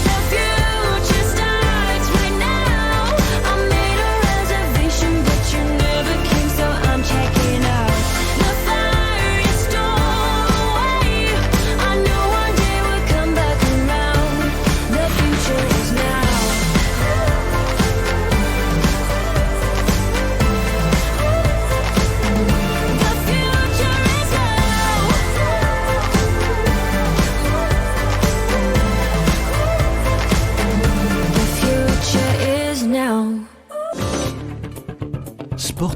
The future starts right now. I made a reservation, but you never came, so I'm checking out. The fire you stole away, I know one day we'll come back around. The future is now. The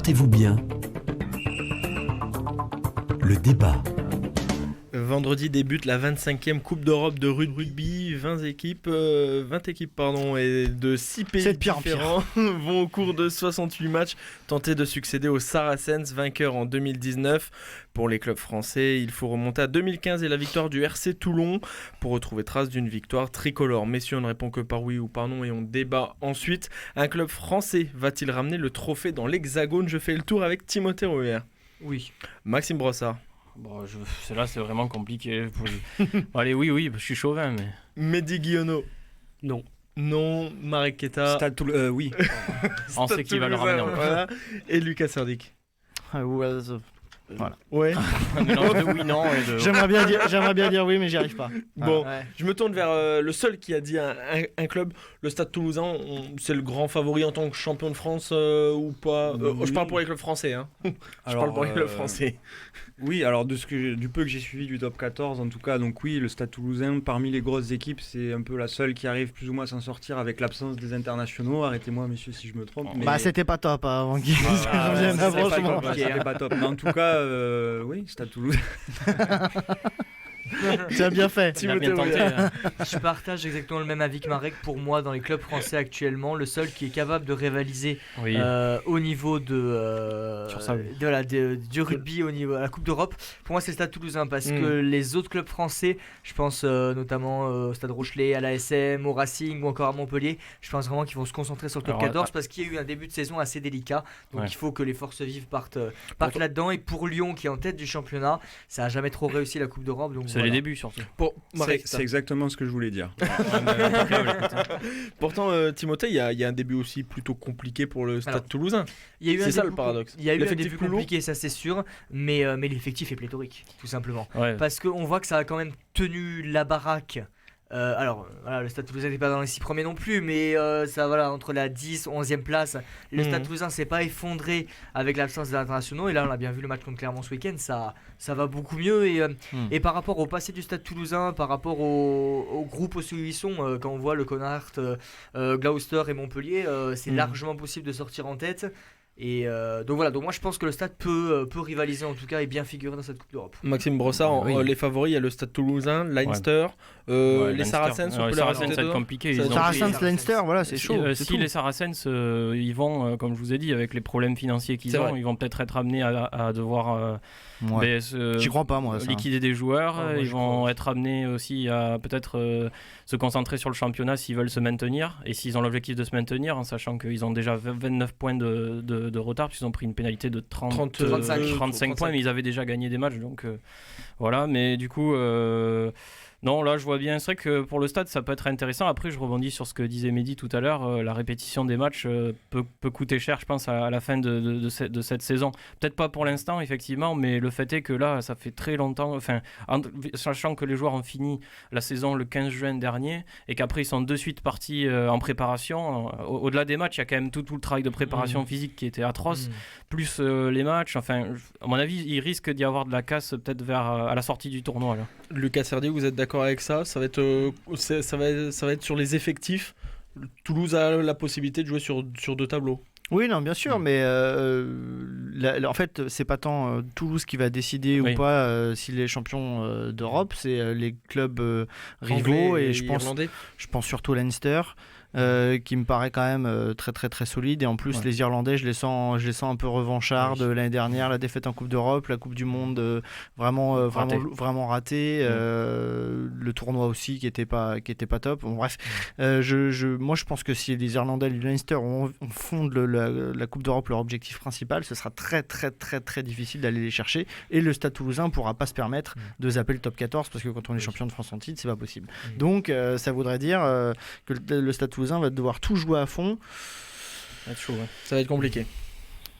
Portez-vous bien. Le débat. Vendredi débute la 25e Coupe d'Europe de rugby. 20 équipes et de 6 pays différents vont au cours de 68 matchs tenter de succéder aux Saracens, vainqueurs en 2019. Pour les clubs français, il faut remonter à 2015 et la victoire du RC Toulon pour retrouver trace d'une victoire tricolore. Messieurs, on ne répond que par oui ou par non et on débat ensuite. Un club français va-t-il ramener le trophée dans l'Hexagone ? Je fais le tour avec Timothée Rouer. Oui. Maxime Brossard. Bon, celle-là, c'est vraiment compliqué. Allez, oui, je suis chauvin, mais... Mehdi Guillonneau. Non. Marek Keta. Oui. On sait qui va le ramener. Voilà. Et Lucas Serdic. Voilà. Ouais. Un mélange de oui, non et de... J'aimerais bien dire oui, mais j'y arrive pas. Bon, Ouais. je me tourne vers le seul qui a dit un club, le Stade Toulousain. C'est le grand favori en tant que champion de France ou pas Je parle pour les clubs français. Hein. Je parle pour les clubs français. Oui, alors du peu que j'ai suivi du top 14, en tout cas, donc oui, le Stade Toulousain, parmi les grosses équipes, c'est un peu la seule qui arrive plus ou moins à s'en sortir avec l'absence des internationaux. Arrêtez-moi, messieurs, si je me trompe. Mais... Bah, c'était pas top avant qu'ils reviennent, c'était franchement. C'était pas top. Mais en tout cas, oui, Stade Toulousain. Tu as bien fait. Il a bien tenté. Hein. Je partage exactement le même avis que Marek. Pour moi, dans les clubs français actuellement, le seul qui est capable de rivaliser Oui. au niveau du rugby, au niveau de la Coupe d'Europe, pour moi c'est le Stade Toulousain parce que les autres clubs français, je pense notamment au Stade Rochelet, à l'ASM, au Racing ou encore à Montpellier, je pense vraiment qu'ils vont se concentrer sur le top 14 parce qu'il y a eu un début de saison assez délicat, donc il faut que les forces vives partent là-dedans. Et pour Lyon qui est en tête du championnat, ça n'a jamais trop réussi la Coupe d'Europe, donc C'est les débuts surtout. C'est exactement ce que je voulais dire. Pourtant, Timothée, il y a un début aussi plutôt compliqué pour le Stade Toulousain. C'est ça le paradoxe. Il y a eu un L'effectif début plus lourd. compliqué, ça c'est sûr, mais l'effectif est pléthorique, tout simplement. Ouais. Parce qu'on voit que ça a quand même tenu la baraque. Le Stade Toulousain n'est pas dans les 6 premiers non plus, mais ça, entre la 10 11e place, le Stade Toulousain s'est pas effondré avec l'absence des internationaux. Et là, on a bien vu le match contre Clermont ce week-end, ça va beaucoup mieux. Et par rapport au passé du Stade Toulousain, par rapport au groupe aussi où ils sont, quand on voit le Connacht, Gloucester et Montpellier, c'est largement possible de sortir en tête. Et donc moi je pense que le Stade peut rivaliser en tout cas et bien figurer dans cette Coupe d'Europe. Maxime Brossard, les favoris, il y a le Stade Toulousain, Leinster, les Saracens, on peut les rajouter ça va être dedans. compliqué. Saracens, Leinster, voilà, c'est chaud. Si les Saracens, ils vont, comme je vous ai dit, avec les problèmes financiers qu'ils ont, ils vont peut-être être amenés à devoir j'y crois pas, moi, ça. liquider des joueurs. Ils vont être amenés aussi à peut-être se concentrer sur le championnat s'ils veulent se maintenir et s'ils ont l'objectif de se maintenir, en sachant qu'ils ont déjà 29 points de retard puisqu'ils ont pris une pénalité de 35 points, mais ils avaient déjà gagné des matchs, donc voilà. Mais du coup non, là je vois bien, c'est vrai que pour le Stade ça peut être intéressant. Après je rebondis sur ce que disait Mehdi tout à l'heure, la répétition des matchs peut coûter cher, je pense, à la fin de cette saison. Peut-être pas pour l'instant effectivement, mais le fait est que là ça fait très longtemps, sachant que les joueurs ont fini la saison le 15 juin dernier et qu'après ils sont de suite partis en préparation, au-delà des matchs il y a quand même tout le travail de préparation physique qui était atroce, plus les matchs, à mon avis il risque d'y avoir de la casse peut-être à la sortie du tournoi là. Lucas Serdi, vous êtes d'accord avec ça ? Ça va être sur les effectifs. Toulouse a la possibilité de jouer sur deux tableaux. Oui, non, bien sûr, mais en fait, c'est pas tant Toulouse qui va décider ou pas s'il est champion d'Europe, c'est les clubs rivaux et je pense surtout Leinster. Qui me paraît quand même très très très solide, et en plus les Irlandais je les sens un peu revanchards de l'année dernière, la défaite en Coupe d'Europe, la Coupe du Monde vraiment ratée, le tournoi aussi qui était pas top. Bon, bref, moi je pense que si les Irlandais et les Leinster fondent la Coupe d'Europe leur objectif principal, ce sera très très très très difficile d'aller les chercher, et le Stade Toulousain pourra pas se permettre de zapper le top 14 parce que quand on est champion de France en titre c'est pas possible. Donc ça voudrait dire que le Stade Toulousain va devoir tout jouer à fond. Ça va être compliqué.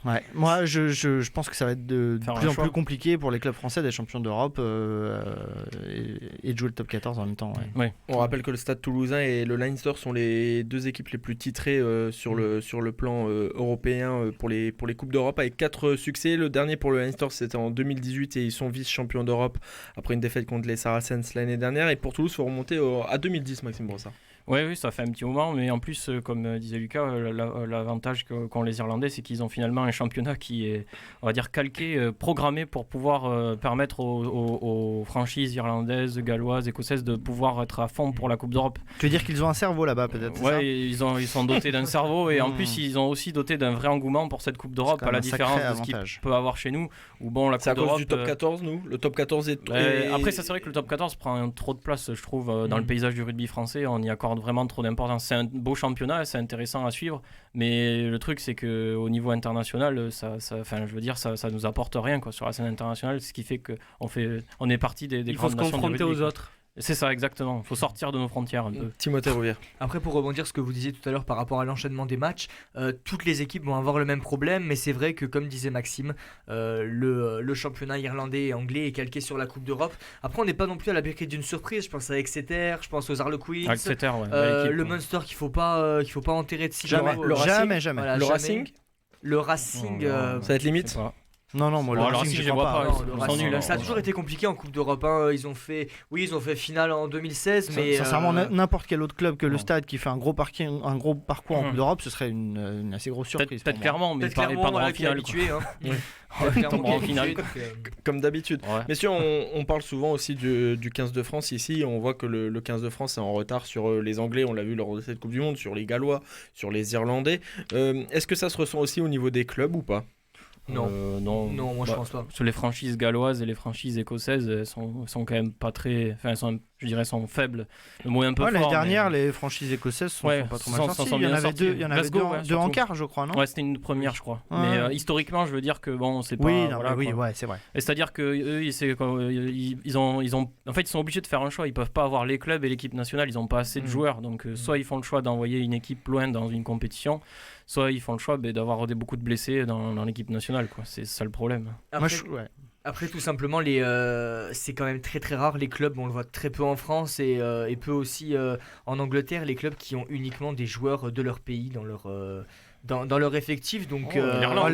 Ouais. Moi, je pense que ça va être de plus en plus compliqué pour les clubs français d'être champions d'Europe et de jouer le top 14 en même temps. Ouais. On rappelle que le Stade Toulousain et le Leinster sont les deux équipes les plus titrées sur le plan européen pour les Coupes d'Europe, avec 4 succès. Le dernier pour le Leinster, c'était en 2018 et ils sont vice-champions d'Europe après une défaite contre les Saracens l'année dernière. Et pour Toulouse, il faut remonter à 2010, Maxime Brossard. Oui, ça fait un petit moment, mais en plus, comme disait Lucas, l'avantage qu'ont les Irlandais, c'est qu'ils ont finalement un championnat qui est, on va dire, calqué, programmé pour pouvoir permettre aux franchises irlandaises, galloises, écossaises de pouvoir être à fond pour la Coupe d'Europe. Tu veux dire qu'ils ont un cerveau là-bas, peut-être? Ouais, ils sont dotés d'un cerveau et en plus, ils ont aussi doté d'un vrai engouement pour cette Coupe d'Europe, à la différence de ce qu'il peut avoir chez nous. Où, bon, la Coupe c'est à d'Europe, cause du top 14, nous. Le top 14 est. Après, ça c'est vrai que le top 14 prend trop de place, je trouve, dans le paysage du rugby français. On y accorde vraiment trop d'importance. C'est un beau championnat, c'est intéressant à suivre, mais le truc c'est que au niveau international, ça nous apporte rien quoi, sur la scène internationale, ce qui fait qu'on est parti des grandes nations du rugby. Il faut se confronter aux autres. C'est ça, exactement. Il faut sortir de nos frontières un peu. Timothée Rouvière. Après, pour rebondir ce que vous disiez tout à l'heure par rapport à l'enchaînement des matchs, toutes les équipes vont avoir le même problème, mais c'est vrai que, comme disait Maxime, le championnat irlandais et anglais est calqué sur la Coupe d'Europe. Après, on n'est pas non plus à l'abri d'une surprise. Je pense à Exeter, je pense aux Harlequins, Exeter, ouais, le Munster qu'il faut pas enterrer de si jamais. Jamais. Voilà, le Racing. Ça va être limite. Non, moi, le Racing, je vois pas. Le Racing, ça a toujours été compliqué en Coupe d'Europe. Ils ont fait finale en 2016, mais sincèrement, n'importe quel autre club que le Stade qui fait un gros parcours en Coupe d'Europe, ce serait une assez grosse surprise. Peut-être clairement, mais pas en finale. Comme d'habitude. Ouais. Messieurs, on parle souvent aussi du 15 de France ici. On voit que le 15 de France est en retard sur les Anglais. On l'a vu lors de cette Coupe du Monde, sur les Gallois, sur les Irlandais. Est-ce que ça se ressent aussi au niveau des clubs ou pas ? Non, moi je pense pas. Sur les franchises galloises et les franchises écossaises, elles sont quand même pas très. Enfin, sont faibles. Le mot est un peu fort. L'année dernière, les franchises écossaises sont pas trop mal sorties. Il y en avait deux en quart, je crois, non ? Ouais, c'était une première, je crois. Mais historiquement, je veux dire que bon, c'est pas. Oui, c'est vrai. Et c'est-à-dire que eux, ils sont obligés de faire un choix. Ils peuvent pas avoir les clubs et l'équipe nationale. Ils ont pas assez de joueurs. Donc, soit ils font le choix d'envoyer une équipe loin dans une compétition, soit ils font le choix d'avoir beaucoup de blessés dans l'équipe nationale, quoi. C'est ça le problème. Après, tout simplement, c'est quand même très très rare les clubs, on le voit très peu en France et peu aussi en Angleterre, les clubs qui ont uniquement des joueurs de leur pays dans leur effectif. Donc, l'Irlande.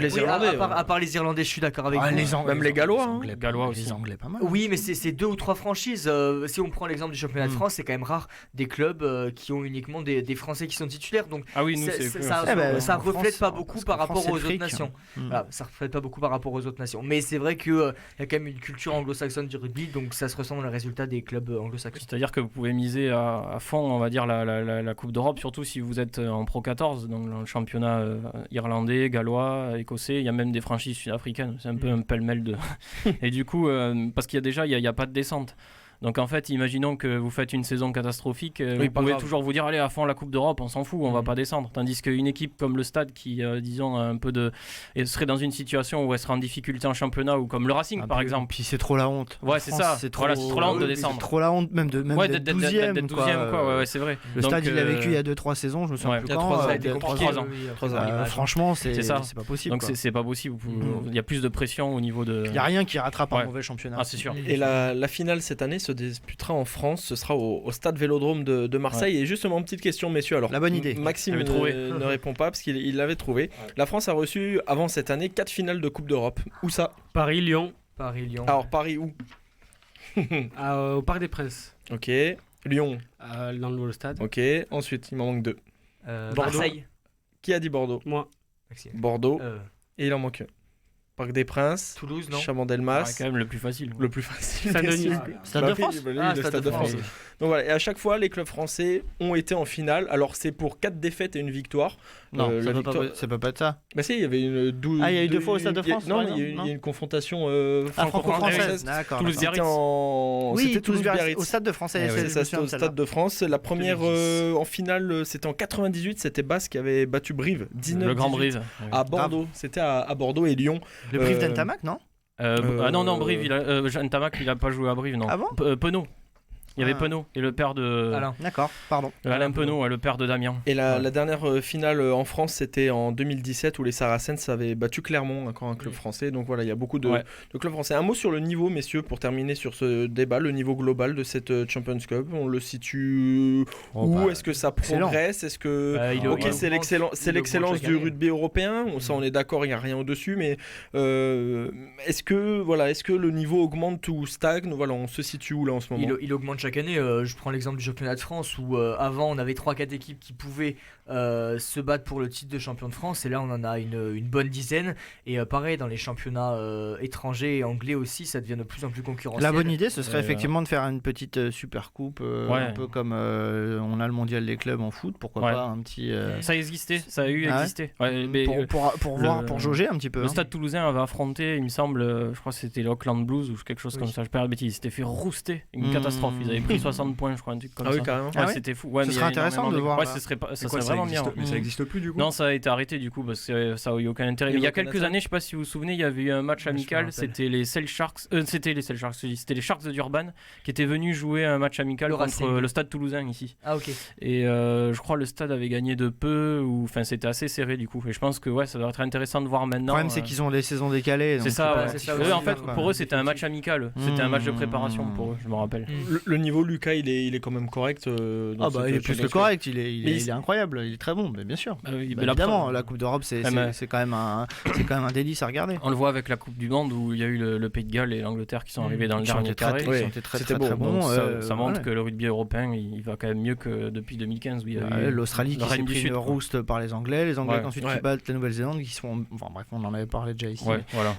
Les Irlandais. À part les Irlandais, je suis d'accord avec vous. Même les Gallois. Les Gallois aussi. Les Anglais, pas mal. Oui, mais c'est 2 ou 3 franchises. Si on prend l'exemple du championnat de France, c'est quand même rare des clubs qui ont uniquement des Français qui sont titulaires. Donc, ça reflète pas beaucoup par rapport aux autres nations. Voilà, ça reflète pas beaucoup par rapport aux autres nations. Mais c'est vrai qu'il y a quand même une culture anglo-saxonne du rugby, donc ça se ressent dans les résultats des clubs anglo-saxons. C'est-à-dire que vous pouvez miser à fond, on va dire, la Coupe d'Europe, surtout si vous êtes en Pro 14, donc dans le championnat irlandais, gallois, écossais. Il y a même des franchises sud-africaines. C'est un peu un pêle-mêle de. Et du coup, parce qu'il y a déjà, il n'y a pas de descente. Donc en fait, imaginons que vous faites une saison catastrophique, vous pouvez toujours vous dire allez à fond la Coupe d'Europe, on s'en fout, on va pas descendre. Tandis qu'une équipe comme le Stade qui, disons, un peu et serait dans une situation où elle serait en difficulté en championnat ou comme le Racing par exemple. Puis c'est trop la honte. Ouais, c'est ça. C'est trop la honte de descendre. C'est trop la honte même d'être 12e. Quoi. Ouais, c'est vrai. Le Stade, il l'a vécu il y a 2-3 saisons, je me souviens plus quand. Il y a 3 ans. Franchement, c'est pas possible. Donc c'est pas possible. Il y a plus de pression au niveau de. Il n'y a rien qui rattrape un mauvais championnat. Ah, c'est sûr. Et la finale cette année se disputera en France, ce sera au Stade Vélodrome de Marseille. Et justement, petite question, messieurs. Alors, la bonne idée. Maxime ne répond pas parce qu'il l'avait trouvé. La France a reçu avant cette année 4 finales de Coupe d'Europe. Où ça ? Paris-Lyon. Alors, Paris où ? Au Parc des Princes. Ok. Lyon. Dans le stade. Ok. Ensuite, il m'en manque 2. Marseille. Qui a dit Bordeaux ? Moi. Maxime. Bordeaux. Et il en manque un. Parc des Princes, Toulouse, non ? Chabandelmas. C'est quand même le plus facile. Le plus facile. Stade-Denis. Stade de France. Stade de France. Donc voilà, et à chaque fois, les clubs français ont été en finale. Alors c'est pour 4 défaites et une victoire. Non, ça peut pas être ça. Bah si, il y avait une 12. Ah, il y a eu 2 fois au Stade de France. Non, il y a une confrontation franco-française. D'accord. Toulouse-Biarritz. Oui, Toulouse-Biarritz. Au Stade de France. C'est ça, c'était au Stade de France. La première en finale, c'était en 98. C'était Basse qui avait battu Brive. 19. Le Grand Brive. À Bordeaux. C'était à Bordeaux et Lyon. Le Brive d'Entamac, non ? Non, Brive. Ntamak, il a pas joué à Brive, non. Ah bon ? Penaud. Il y avait Penaud et le père de. Alain. D'accord, pardon. Alain Penaud, le père de Damien. Et la dernière finale en France, c'était en 2017 où les Saracens avaient battu Clermont, encore un club français. Donc voilà, il y a beaucoup de clubs français. Un mot sur le niveau, messieurs, pour terminer sur ce débat, le niveau global de cette Champions Cup. On le situe où ? Est-ce que ça progresse ? Est-ce que c'est l'excellence du rugby européen ? Ça, on est d'accord, il n'y a rien au-dessus. Mais est-ce que le niveau augmente ou stagne ? Voilà, on se situe où là en ce moment ? Il augmente chaque année. Je prends l'exemple du championnat de France où avant on avait 3-4 équipes qui pouvaient se battre pour le titre de champion de France, et là on en a une bonne dizaine. Et pareil, dans les championnats étrangers et anglais aussi, ça devient de plus en plus concurrentiel. La bonne idée, ce serait effectivement de faire une petite super coupe, un peu comme on a le mondial des clubs en foot, pourquoi pas un petit. Ça a existé, ça a existé. Mais pour jauger un petit peu. Le Stade Toulousain avait affronté, il me semble, je crois que c'était l'Auckland Blues ou quelque chose comme ça. Je perds la bêtise. Ils s'étaient fait rouster, une catastrophe. Ils avaient pris 60 points, je crois, un truc comme ça. Oui, carrément. C'était fou. Ce serait intéressant de voir. Ouais, ça serait vraiment bien. Mais ça n'existe plus du coup. Non, ça a été arrêté du coup parce que ça n'a eu aucun intérêt. Mais il y a quelques années, je sais pas si vous vous souvenez, il y avait eu un match amical. C'était les Sharks, c'était les Sharks de Durban qui étaient venus jouer un match amical contre le Stade Toulousain ici. Ah ok. Et je crois le Stade avait gagné de peu, ou enfin c'était assez serré du coup. Et je pense que ça doit être intéressant de voir maintenant. Le problème c'est qu'ils ont les saisons décalées. C'est ça. Aussi, en fait, pour eux c'était un match amical. C'était un match de préparation pour eux, je me rappelle. Le niveau, Lucas, il est quand même correct. Il est plus que correct. Il est incroyable. Il est très bon, mais bien sûr. Évidemment, la Coupe d'Europe c'est quand même un délice à regarder. On le voit avec la Coupe du Monde où il y a eu le Pays de Galles et l'Angleterre qui sont arrivés dans le dernier carré. C'était très bon. Ça montre que le rugby européen il va quand même mieux que depuis 2015 où il y a eu l'Australie qui s'est pris une rouste par les Anglais ensuite qui battent la Nouvelle-Zélande, qui sont, enfin bref, on en avait parlé déjà ici.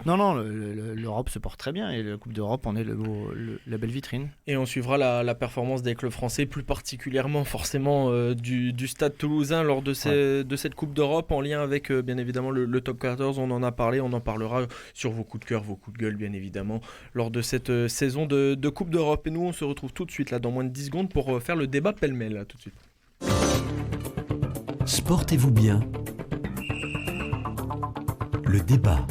Non, l'Europe se porte très bien et la Coupe d'Europe en est la belle vitrine. Et on suivra la performance des clubs français, plus particulièrement forcément du Stade Toulousain lors de cette Coupe d'Europe, en lien avec bien évidemment le top 14. On en a parlé, on en parlera sur vos coups de cœur, vos coups de gueule bien évidemment lors de cette saison de Coupe d'Europe. Et nous on se retrouve tout de suite là dans moins de 10 secondes pour faire le débat pêle-mêle là, tout de suite. Sportez-vous bien. Le débat.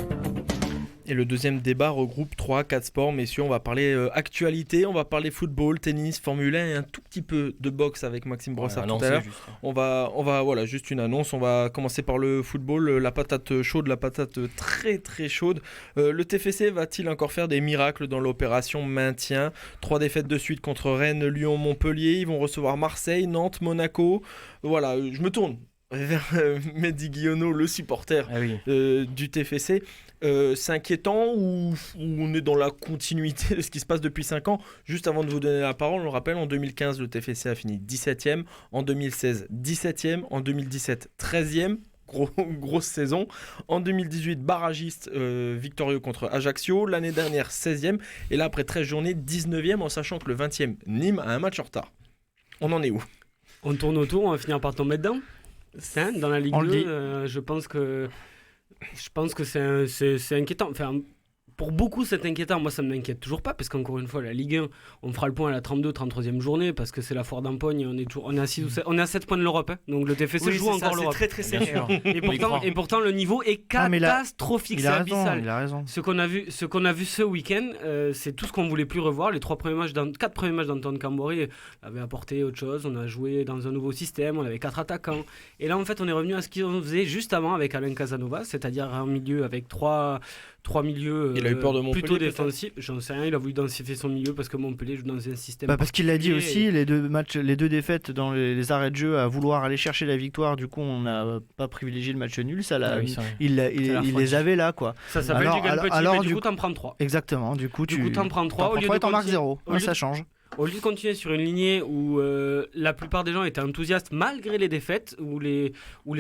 Et le deuxième débat regroupe 3-4 sports, messieurs. On va parler actualité, on va parler football, tennis, Formule 1 et un tout petit peu de boxe avec Maxime Brossard tout à l'heure. On va voilà, juste une annonce. On va commencer par le football, la patate chaude, la patate très très chaude. Le TFC va-t-il encore faire des miracles dans l'opération maintien ? 3 défaites de suite contre Rennes, Lyon, Montpellier. Ils vont recevoir Marseille, Nantes, Monaco. Voilà, je me tourne vers Mehdi Guillonneau, le supporter du TFC. C'est inquiétant ou on est dans la continuité de ce qui se passe depuis 5 ans ? Juste avant de vous donner la parole, on le rappelle, en 2015, le TFC a fini 17e, en 2016, 17e, en 2017, 13e. Grosse saison. En 2018, barragiste victorieux contre Ajaccio. L'année dernière, 16e. Et là, après 13 journées, 19e, en sachant que le 20e, Nîmes a un match en retard. On en est où ? On tourne autour, on va finir par tomber dedans. Dans la Ligue 2, je pense que c'est inquiétant. Enfin, pour beaucoup, c'est inquiétant. Moi, ça ne m'inquiète toujours pas, parce qu'encore une fois, la Ligue 1, on fera le point à la 33e journée, parce que c'est la foire d'empoigne. On est à 7 points de l'Europe. Hein. Donc le TFC joue encore l'Europe. C'est très très serré. Et pourtant, le niveau est catastrophique. C'est abyssal. Il a raison. Ce qu'on a vu ce week-end, c'est tout ce qu'on ne voulait plus revoir. Les 4 premiers matchs d'Antoine Camboré avaient apporté autre chose. On a joué dans un nouveau système. On avait 4 attaquants. Et là, en fait, on est revenu à ce qu'on faisait juste avant avec Alain Casanova, c'est-à-dire un milieu avec 3 milieux il a eu peur de Montpellier, plutôt défensifs. J'en sais rien, il a voulu densifier son milieu parce que Montpellier joue dans un système. Parce qu'il l'a dit aussi, les deux défaites dans les arrêts de jeu à vouloir aller chercher la victoire, du coup on n'a pas privilégié le match nul, il les avait là quoi. Ça s'appelle du gain petit, mais du coup t'en prends 3. Exactement, du coup t'en prends 3 au lieu de t'en marques 0, ça change. Au lieu de continuer sur une lignée où la plupart des gens étaient enthousiastes malgré les défaites, où les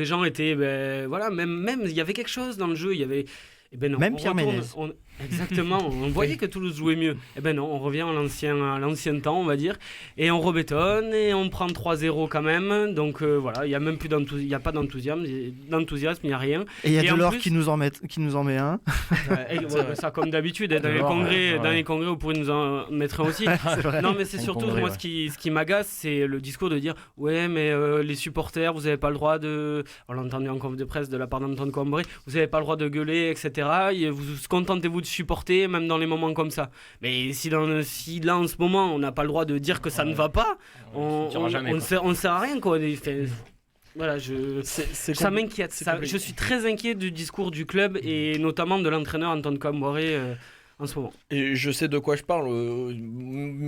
gens étaient même il y avait quelque chose dans le jeu, il y avait non, même Pierre Ménez. Exactement, on voyait que Toulouse jouait mieux. Non, on revient à l'ancien temps, on va dire, et on rebétonne et on prend 3-0 quand même. Donc voilà, il y a même plus pas d'enthousiasme, il n'y a rien. Et il y a Delors qui nous en met un. Ça comme d'habitude, dans les congrès, vous pourrez nous en mettre un aussi. Non, mais c'est surtout moi ce qui m'agace, c'est le discours de dire ouais, mais les supporters, vous n'avez pas le droit de. On l'a entendu en conf de presse de la part d'Antoine Camboré, vous n'avez pas le droit de gueuler, etc. Vous contentez-vous de supporter même dans les moments comme ça. Mais si là en ce moment on n'a pas le droit de dire que ça ne va pas, on ne sert à rien quoi. Voilà, ça m'inquiète. Je suis très inquiet du discours du club et notamment de l'entraîneur Antoine Camboré en ce moment. Et je sais de quoi je parle,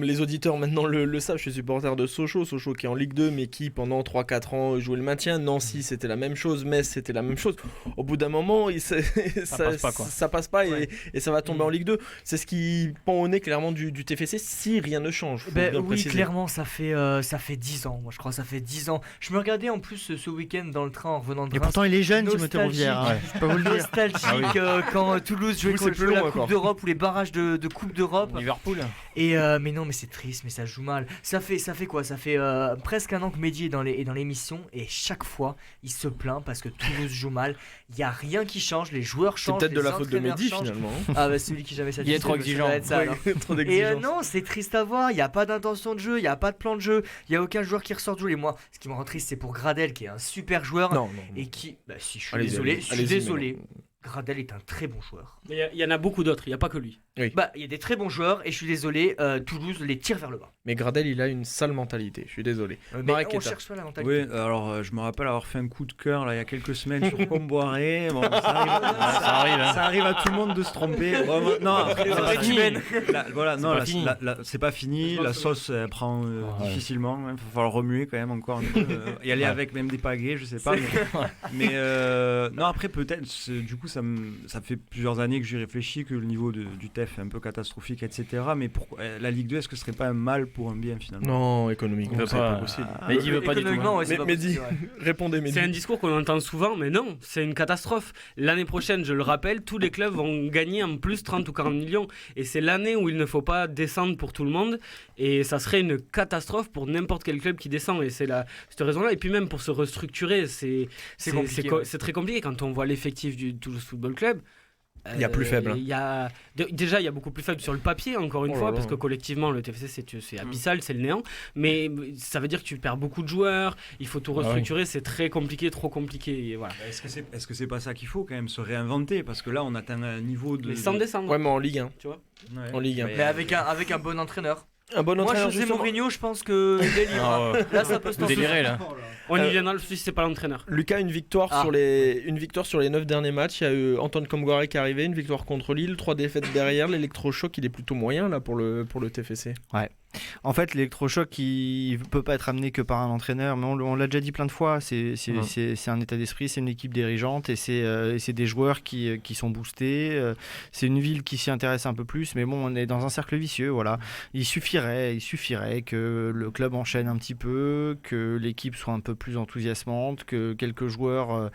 les auditeurs maintenant le savent, je suis supporter de Sochaux qui est en Ligue 2 mais qui pendant 3-4 ans jouait le maintien. Nancy c'était la même chose, Metz c'était la même chose. Au bout d'un moment ça passe pas et ça va tomber en Ligue 2. C'est ce qui pend au nez clairement du TFC si rien ne change. Oui, préciser. Clairement ça fait 10 ans, moi je crois ça fait 10 ans. Je me regardais en plus ce week-end dans le train en revenant de Reims. Et pourtant il est jeune Timothée Rouvière, je peux vous le dire. Nostalgique quand Toulouse jouait la Coupe d'Europe ou les barrages de Coupe d'Europe. Liverpool. Mais non, mais c'est triste, mais ça joue mal. Ça fait quoi? Ça fait presque un an que Mehdi est dans l'émission et chaque fois il se plaint parce que Toulouse joue mal. Il y a rien qui change, les joueurs changent. C'est peut-être de la faute de Mehdi finalement. Ah bah celui qui jamais satisfait. Il est trop exigeant. Trop d'exigence. Et non, c'est triste à voir. Il y a pas d'intention de jeu, il y a pas de plan de jeu, il y a aucun joueur qui ressort de jouer. Et moi, ce qui me rend triste, c'est pour Gradel qui est un super joueur et qui, si je suis désolé. Gradel est un très bon joueur. Mais il y en a beaucoup d'autres, il n'y a pas que lui. Oui. Il y a des très bons joueurs et je suis désolé, Toulouse les tire vers le bas. Mais Gradel, il a une sale mentalité, je suis désolé. Mais on cherche pas la mentalité. Oui, alors je me rappelle avoir fait un coup de cœur là, il y a quelques semaines sur Comboiré. Bon, ça arrive à tout le monde de se tromper. Non, c'est pas fini. La sauce elle prend difficilement. Il va falloir remuer quand même encore un peu. Y aller avec même des pagaies, je sais pas. Mais non, après peut-être, du coup, ça fait plusieurs années que j'y réfléchis, que le niveau du TEF est un peu catastrophique, etc. Mais pourquoi la Ligue 2, est-ce que ce serait pas un mal pour un bien finalement? Non, économiquement, c'est pas possible. Mehdi veut pas du tout. Mehdi, répondez Mehdi. C'est un discours qu'on entend souvent, mais non, c'est une catastrophe. L'année prochaine, je le rappelle, tous les clubs vont gagner en plus 30 ou 40 millions. Et c'est l'année où il ne faut pas descendre pour tout le monde. Et ça serait une catastrophe pour n'importe quel club qui descend. Et c'est cette raison-là. Et puis même pour se restructurer, c'est très compliqué quand on voit l'effectif du Toulouse Football Club. Il y a plus faible. Déjà, il y a beaucoup plus faible sur le papier, encore une fois, parce que collectivement, le TFC, c'est abyssal, c'est le néant. Mais ça veut dire que tu perds beaucoup de joueurs, il faut tout restructurer, c'est très compliqué, trop compliqué. Et voilà. Est-ce que c'est pas ça qu'il faut quand même, se réinventer? Parce que là, on atteint un niveau de. Mais sans descendre. Ouais, mais en Ligue 1. Tu vois en Ligue 1. Mais avec un bon entraîneur. Un bon entraîneur. Moi, José Mourinho, je pense que délire. Là, ça peut se délirer là. On y viendra si c'est pas l'entraîneur. Lucas, une victoire sur les 9 derniers matchs. Il y a eu Antoine Comboiré qui est arrivé, une victoire contre Lille, 3 défaites derrière. L'électrochoc, il est plutôt moyen là pour le TFC. Ouais. En fait, l'électrochoc, il peut pas être amené que par un entraîneur, mais on l'a déjà dit plein de fois. C'est un état d'esprit, c'est une équipe dirigeante et c'est des joueurs qui sont boostés. C'est une ville qui s'y intéresse un peu plus, mais bon, on est dans un cercle vicieux. Voilà. Il suffirait que le club enchaîne un petit peu, que l'équipe soit un peu plus enthousiasmante, que quelques joueurs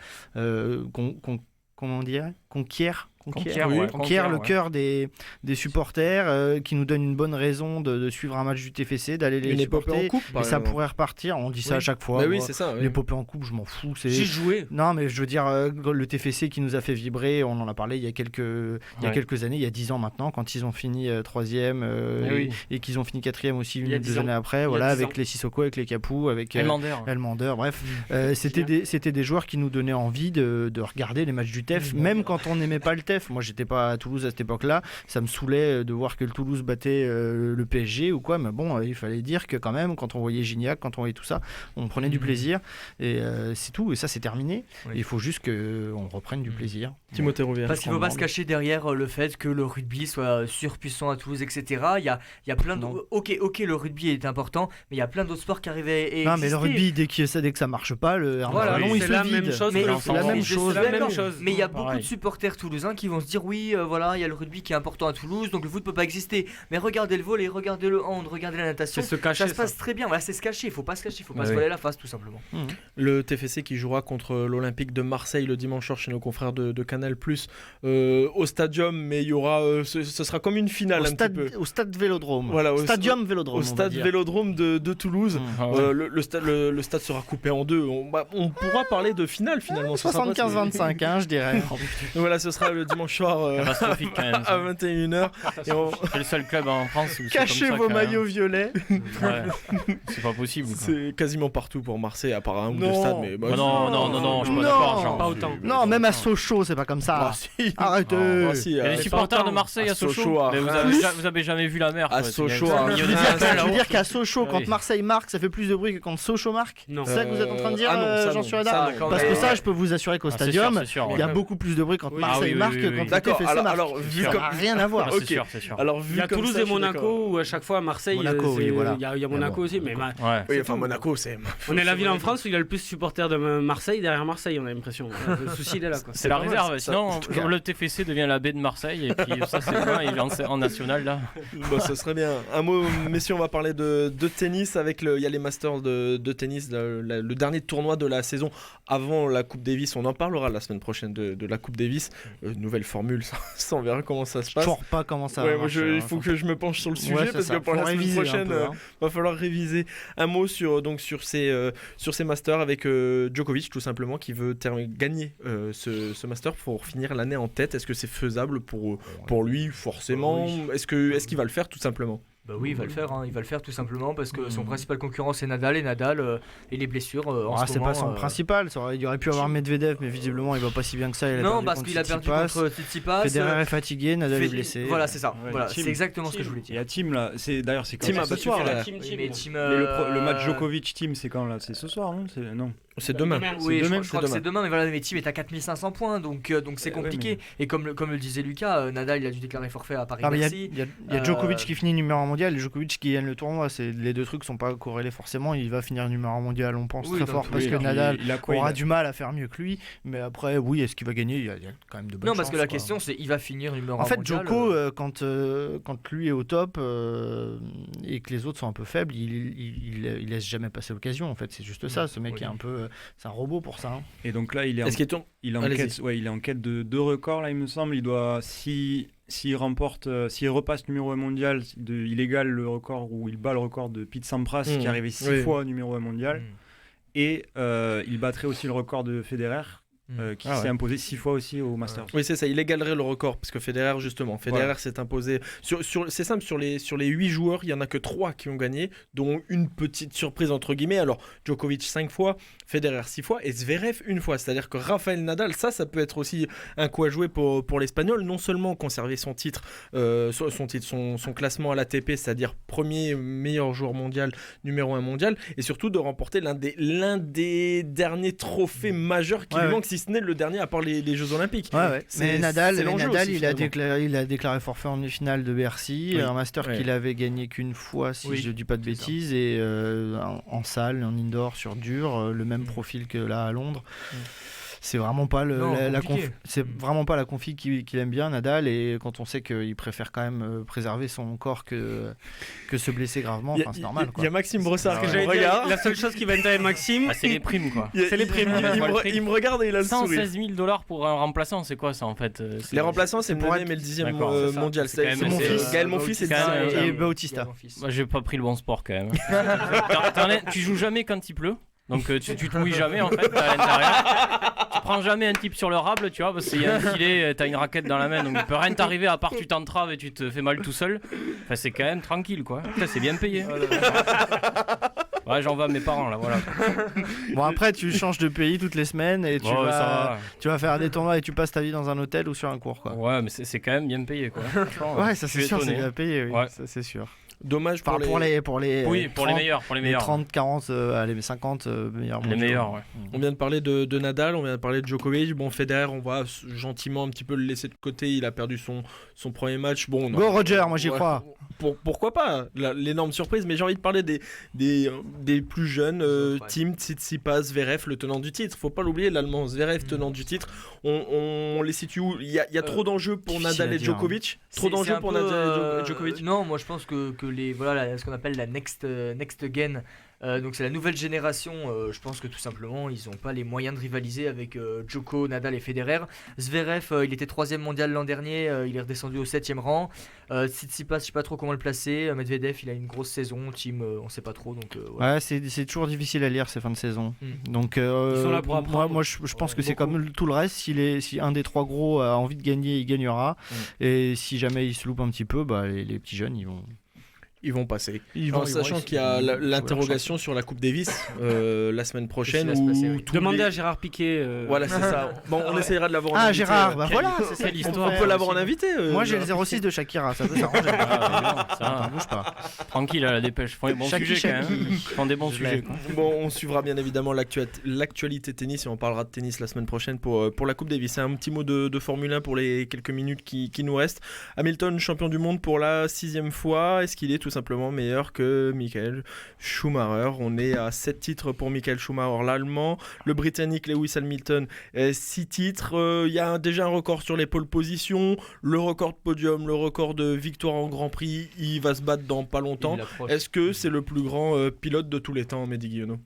conquièrent le cœur des supporters, qui nous donnent une bonne raison de suivre un match du TFC, d'aller les supporter. Et ça pourrait repartir, on dit ça à chaque fois. Oui, c'est ça. L'épopée en coupe, je m'en fous. J'ai joué. Non, mais je veux dire, le TFC qui nous a fait vibrer, on en a parlé il y a quelques années, il y a 10 ans maintenant, quand ils ont fini 3e et qu'ils ont fini 4e aussi une ou deux années après, voilà, avec les Sissoko, avec les Capou, avec Elmander, bref. C'était des joueurs qui nous donnaient envie de regarder les matchs du TEF, même quand on n'aimait pas le TEF. Moi, j'étais pas à Toulouse à cette époque-là. Ça me saoulait de voir que le Toulouse battait le PSG ou quoi. Mais bon, il fallait dire que quand même, quand on voyait Gignac, quand on voyait tout ça, on prenait du plaisir. Et c'est tout. Et ça, c'est terminé. Oui. Il faut juste qu'on reprenne du plaisir. Timothée Rouvière. Parce qu'il ne faut pas se cacher derrière le fait que le rugby soit surpuissant à Toulouse, etc. Il y a plein de... Ok, le rugby est important, mais il y a plein d'autres sports qui arrivent à exister. Non, mais le rugby, dès que ça marche pas, c'est la même chose. C'est la même chose. Mais il y a beaucoup de supporters toulousains qui vont se dire il y a le rugby qui est important à Toulouse, donc le foot peut pas exister. Mais regardez le volley, regardez le hand, regardez la natation. C'est se cacher, ça se passe très bien. Voilà, c'est se cacher. Il faut pas se cacher, il faut pas se voiler la face, tout simplement. Le TFC qui jouera contre l'Olympique de Marseille le dimanche soir chez nos confrères de Canal+, au Stadium, mais il y aura, ce sera comme une finale petit peu. Au stade Vélodrome. Voilà, Stadium Vélodrome. Au stade Vélodrome de Toulouse. Le stade sera coupé en deux. On pourra parler de finale finalement. 75-25, je dirais. Voilà, ce sera le dimanche soir catastrophique quand même, à 21h. C'est le seul club en France où cachez vos maillots violets. C'est pas possible. C'est quasiment partout pour Marseille, à part un ou deux stades. Mais non, je suis pas d'accord. Pas autant. Non, même à Sochaux, c'est pas comme ça. Arrêtez. Il y a les supporters de Marseille à Sochaux. Mais vous avez jamais vu la mer. À Sochaux. Je veux dire qu'à Sochaux, quand Marseille marque, ça fait plus de bruit que quand Sochaux marque. C'est ça que vous êtes en train de dire, Jean Suéda? Parce que ça, je peux vous assurer qu'au Stadium, il y a beaucoup plus de bruit quand quand Marseille marque, quand d'accord. TFC marque. Alors vu ça comme n'a rien à voir. C'est sûr, c'est sûr. Alors Il vu y a comme Toulouse ça, et je suis d'accord. Monaco où à chaque fois Marseille, Monaco, oui, voilà. il y a Monaco aussi. Mais Oui, enfin Monaco, c'est. on est la ville en France où il y a le plus de supporters de Marseille derrière Marseille, on a l'impression. Le souci il est là. Quoi. C'est la pas mal, réserve. ça, Sinon, en tout cas. le TFC devient la baie de Marseille et puis ça c'est bien. Il est en national là. Bon, ça serait bien. Un mot, messieurs, on va parler de tennis avec il y a les Masters de tennis, le dernier tournoi de la saison avant la Coupe Davis. On en parlera la semaine prochaine de la Coupe Davis. Nouvelle formule, ça, on verra comment ça se passe. Je ne sais pas comment ça Ouais, va moi, marcher, il faut que je me penche sur le sujet parce que pour Faut la semaine réviser un prochaine, peu, hein. va falloir réviser. Un mot sur ces Masters avec Djokovic tout simplement qui veut gagner ce Master pour finir l'année en tête. Est-ce que c'est faisable pour lui forcément? Est-ce qu'il va le faire tout simplement? Bah oui, il va le faire, il va le faire tout simplement parce que son principal concurrent c'est Nadal et les blessures en ce c'est moment. pas son principal, il aurait pu avoir Medvedev, mais visiblement il va pas si bien que ça. Non, parce qu'il a perdu contre Tsitsipas. Federer est fatigué, Nadal est blessé. Voilà, c'est ça. Ouais, Voilà, Tim. c'est exactement ce que je voulais Il y dire. a Tim là, d'ailleurs c'est quand Tim même a ce battu soir Federer. là. Oui, mais Tim, Mais le match Djokovic-Tim c'est quand là? C'est ce soir non? Non. C'est demain. Oui, C'est je demain, crois que c'est demain, mais voilà, mais Tim est à 4500 points, donc c'est compliqué. Et comme le disait Lucas, Nadal il a dû déclarer forfait à Paris-Bercy. Il y a Djokovic qui finit numéro 1 mondial et Djokovic qui gagne le tournoi. Les deux trucs sont pas corrélés forcément. Il va finir numéro 1 mondial, on pense très fort, parce que Nadal aura du mal à faire mieux que lui. Mais après, oui, est-ce qu'il va gagner? Il y a quand même de bonnes chances. Non, parce que la question c'est il va finir numéro 1 mondial. En fait, Djoko, quand lui est au top et que les autres sont un peu faibles, il laisse jamais passer l'occasion. En fait, c'est juste ça. Ce mec est un peu, c'est un robot pour ça. Hein. Et donc là il est en quête de 2 records là il me semble. Il doit s'il repasse numéro 1 mondial, il égale le record ou il bat le record de Pete Sampras qui est arrivé 6 fois numéro 1 mondial. Et il battrait aussi le record de Federer. Qui s'est imposé 6 fois aussi au Masters. Oui, c'est ça, il égalerait le record parce que Federer s'est imposé c'est simple, sur les 8 joueurs, il y en a que 3 qui ont gagné, dont une petite surprise entre guillemets. Alors Djokovic 5 fois, Federer 6 fois et Zverev 1 fois. C'est-à-dire que Rafael Nadal, ça peut être aussi un coup à jouer pour l'Espagnol, non seulement conserver son titre, son classement à l'ATP, c'est-à-dire premier meilleur joueur mondial, numéro 1 mondial, et surtout de remporter l'un des derniers trophées majeurs qui lui manque, si ce n'est le dernier à part les Jeux Olympiques. Mais Nadal, aussi, il a déclaré forfait en finale de Bercy, un master qu'il avait gagné qu'une fois, si je ne dis pas de bêtises, et en salle, en indoor, sur dur, le même profil que là à Londres. C'est vraiment pas la config qu'il aime bien, Nadal, et quand on sait qu'il préfère quand même préserver son corps que se blesser gravement, c'est normal. Il y a Maxime Brossard qui me regarde. La seule chose qui va intéresser Maxime, c'est les primes quoi. C'est les primes. Il me regarde et il a le sourire. 116 000 $ pour un remplaçant, c'est quoi ça en fait? Les remplaçants, c'est Monet, mais le 10e mondial. C'est mon fils. Gaël Monfils et Bautista. Moi, j'ai pas pris le bon sport quand même. Tu joues jamais quand il pleut. Donc tu te mouilles jamais en fait à l'intérieur. Tu prends jamais un type sur le rable, tu vois, parce qu'il y a un filet, t'as une raquette dans la main, donc il peut rien t'arriver à part tu t'entraves et tu te fais mal tout seul. Enfin c'est quand même tranquille quoi. Putain, c'est bien payé. Ouais, j'en vais à mes parents là, voilà. Bon après tu changes de pays toutes les semaines et tu vas faire des tournois et tu passes ta vie dans un hôtel ou sur un cours quoi. Ouais mais c'est quand même bien payé quoi. Ouais ça c'est sûr, c'est bien payé, oui. Ça c'est sûr. Dommage pour les meilleurs. Les 30, 40, les 50 meilleurs. Les meilleurs, ouais. On vient de parler de Nadal, on vient de parler de Djokovic. Bon, Federer, on va gentiment un petit peu le laisser de côté. Il a perdu son premier match. Bon, Go Roger, moi j'y crois. Pourquoi pas l'énorme surprise, mais j'ai envie de parler des plus jeunes. Tim Tsitsipas, Zverev, le tenant du titre. Faut pas l'oublier, l'Allemand Zverev, tenant du titre. On les situe où? Il y a trop d'enjeux pour Nadal et Djokovic. Trop d'enjeux pour Nadal et Djokovic. Non, moi je pense que ce qu'on appelle la next gen, donc c'est la nouvelle génération. Je pense que tout simplement ils n'ont pas les moyens de rivaliser avec Djoko, Nadal et Federer. Zverev il était 3e mondial l'an dernier, il est redescendu au 7e rang. Tsitsipas, je sais pas trop comment le placer. Medvedev il a une grosse saison. Tim on sait pas trop, donc ouais, c'est toujours difficile à lire ces fins de saison. Donc ils sont là pour apprendre. moi je pense que c'est comme tout le reste. Si un des 3 gros a envie de gagner, il gagnera. Et si jamais il se loupe un petit peu, les petits jeunes ils vont ils vont passer. Sachant qu'il y a l'interrogation sur la Coupe Davis la semaine prochaine. Demandez à Gérard Piquet. Voilà, c'est ça. Bon, on essayera de l'avoir en invité. Gérard, voilà, c'est quelle histoire. On peut l'avoir en invité. Moi, j'ai le 06 de Shakira, ça peut s'arranger. Ça bouge pas. Tranquille à la dépêche. Ils font des bons sujets quand même. Ils font des bons sujets. Bon, on suivra bien évidemment l'actualité tennis et on parlera de tennis la semaine prochaine pour la Coupe Davis. Un petit mot de Formule 1 pour les quelques minutes qui nous restent. Hamilton, champion du monde pour la 6e fois. Est-ce qu'il est tout simplement meilleur que Michael Schumacher? On est à 7 titres pour Michael Schumacher, l'Allemand. Le Britannique Lewis Hamilton, 6 titres. Il y a déjà un record sur les pole positions, le record de podium, le record de victoire en Grand Prix. Il va se battre dans pas longtemps. Est-ce que c'est le plus grand pilote de tous les temps, Mehdi Guillaume?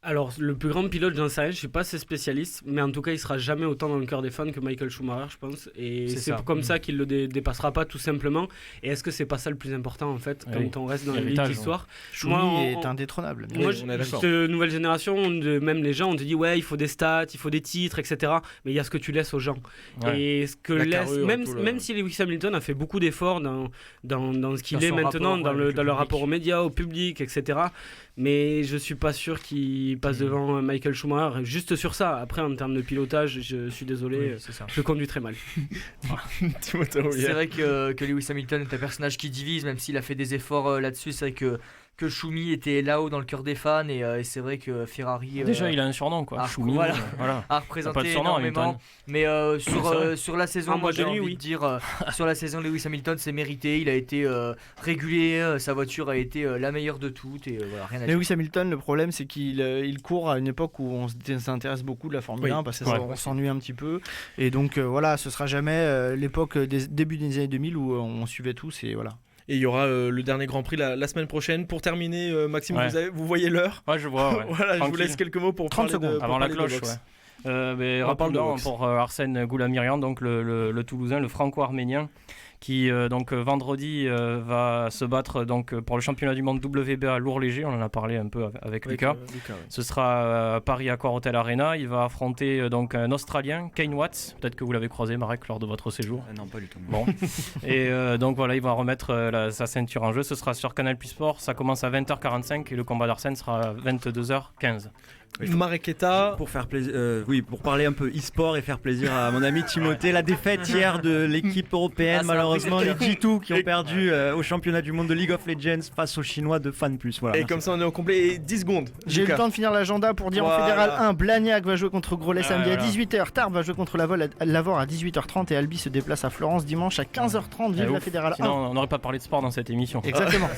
Alors, le plus grand pilote, j'en sais rien, je suis pas assez spécialiste, mais en tout cas, il sera jamais autant dans le cœur des fans que Michael Schumacher, je pense. Et c'est comme ça qu'il le dépassera pas, tout simplement. Et est-ce que c'est pas ça le plus important, en fait, quand on reste dans l'histoire? Schumi est indétrônable. Moi, cette nouvelle génération, même les gens, on te dit, ouais, il faut des stats, il faut des titres, etc. Mais il y a ce que tu laisses aux gens. Ouais. Et ce que même si Lewis Hamilton a fait beaucoup d'efforts dans ce qu'il est maintenant, dans le rapport aux médias, au public, etc. Mais je suis pas sûr qu'il passe devant Michael Schumacher juste sur ça. Après, en termes de pilotage, je suis désolé, je conduis très mal. C'est vrai que Lewis Hamilton est un personnage qui divise, même s'il a fait des efforts là-dessus. C'est vrai que Schumi était là-haut dans le cœur des fans et c'est vrai que Ferrari déjà il a un surnom quoi. Schumi, a représenté énormément. Mais sur la saison, moi j'ai envie de dire sur la saison Lewis Hamilton c'est mérité, il a été régulier, sa voiture a été la meilleure de toutes et rien à dire. Lewis Hamilton, le problème c'est qu'il court à une époque où on s'intéresse beaucoup de la Formule 1 parce qu'on s'ennuie un petit peu et donc ce sera jamais l'époque des début des années 2000 où on suivait tous et voilà. Et il y aura le dernier Grand Prix la semaine prochaine. Pour terminer, Maxime, vous voyez l'heure? Ouais, je vois. Ouais. Voilà, je vous laisse quelques mots pour 30 parler secondes avant la cloche. Rapidement pour Arsène Goulamirian, donc le Toulousain, le franco-arménien, qui vendredi va se battre pour le championnat du monde WBA lourd léger. On en a parlé un peu avec Lucas. Ce sera à Paris Accor Hotel Arena. Il va affronter un Australien, Kane Watts. Peut-être que vous l'avez croisé, Marek, lors de votre séjour. Non, pas du tout. Bon. Et il va remettre sa ceinture en jeu. Ce sera sur Canal+ Sport. Ça commence à 20h45 et le combat d'Arsène sera à 22h15. Mareketa. Pour faire plaisir, pour parler un peu e-sport et faire plaisir à mon ami Timothée, la défaite hier de l'équipe européenne, malheureusement les G2 qui ont perdu au championnat du monde de League of Legends face aux Chinois de FanPlus. Voilà, et comme ça on est au complet et 10 secondes. J'ai eu le temps de finir l'agenda pour dire en Fédéral 1, Blagnac va jouer contre Grolet samedi à 18h, Tarbes va jouer contre Lavore à 18h30 et Albi se déplace à Florence dimanche à 15h30. Vive la Fédérale 1. Sinon on n'aurait pas parlé de sport dans cette émission. Exactement.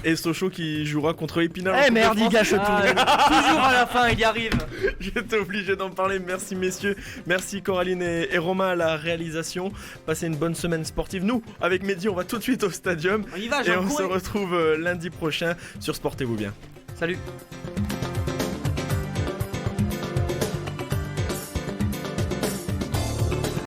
Et Sochaux qui jouera contre Épinal. Merde, il gâche tout. Toujours à la fin, il y arrive. J'étais obligé d'en parler. Merci messieurs, merci Coraline et Romain à la réalisation. Passez une bonne semaine sportive. Nous, avec Mehdi, on va tout de suite au stadium. On y va, et on se retrouve lundi prochain sur Sportez-vous bien. Salut.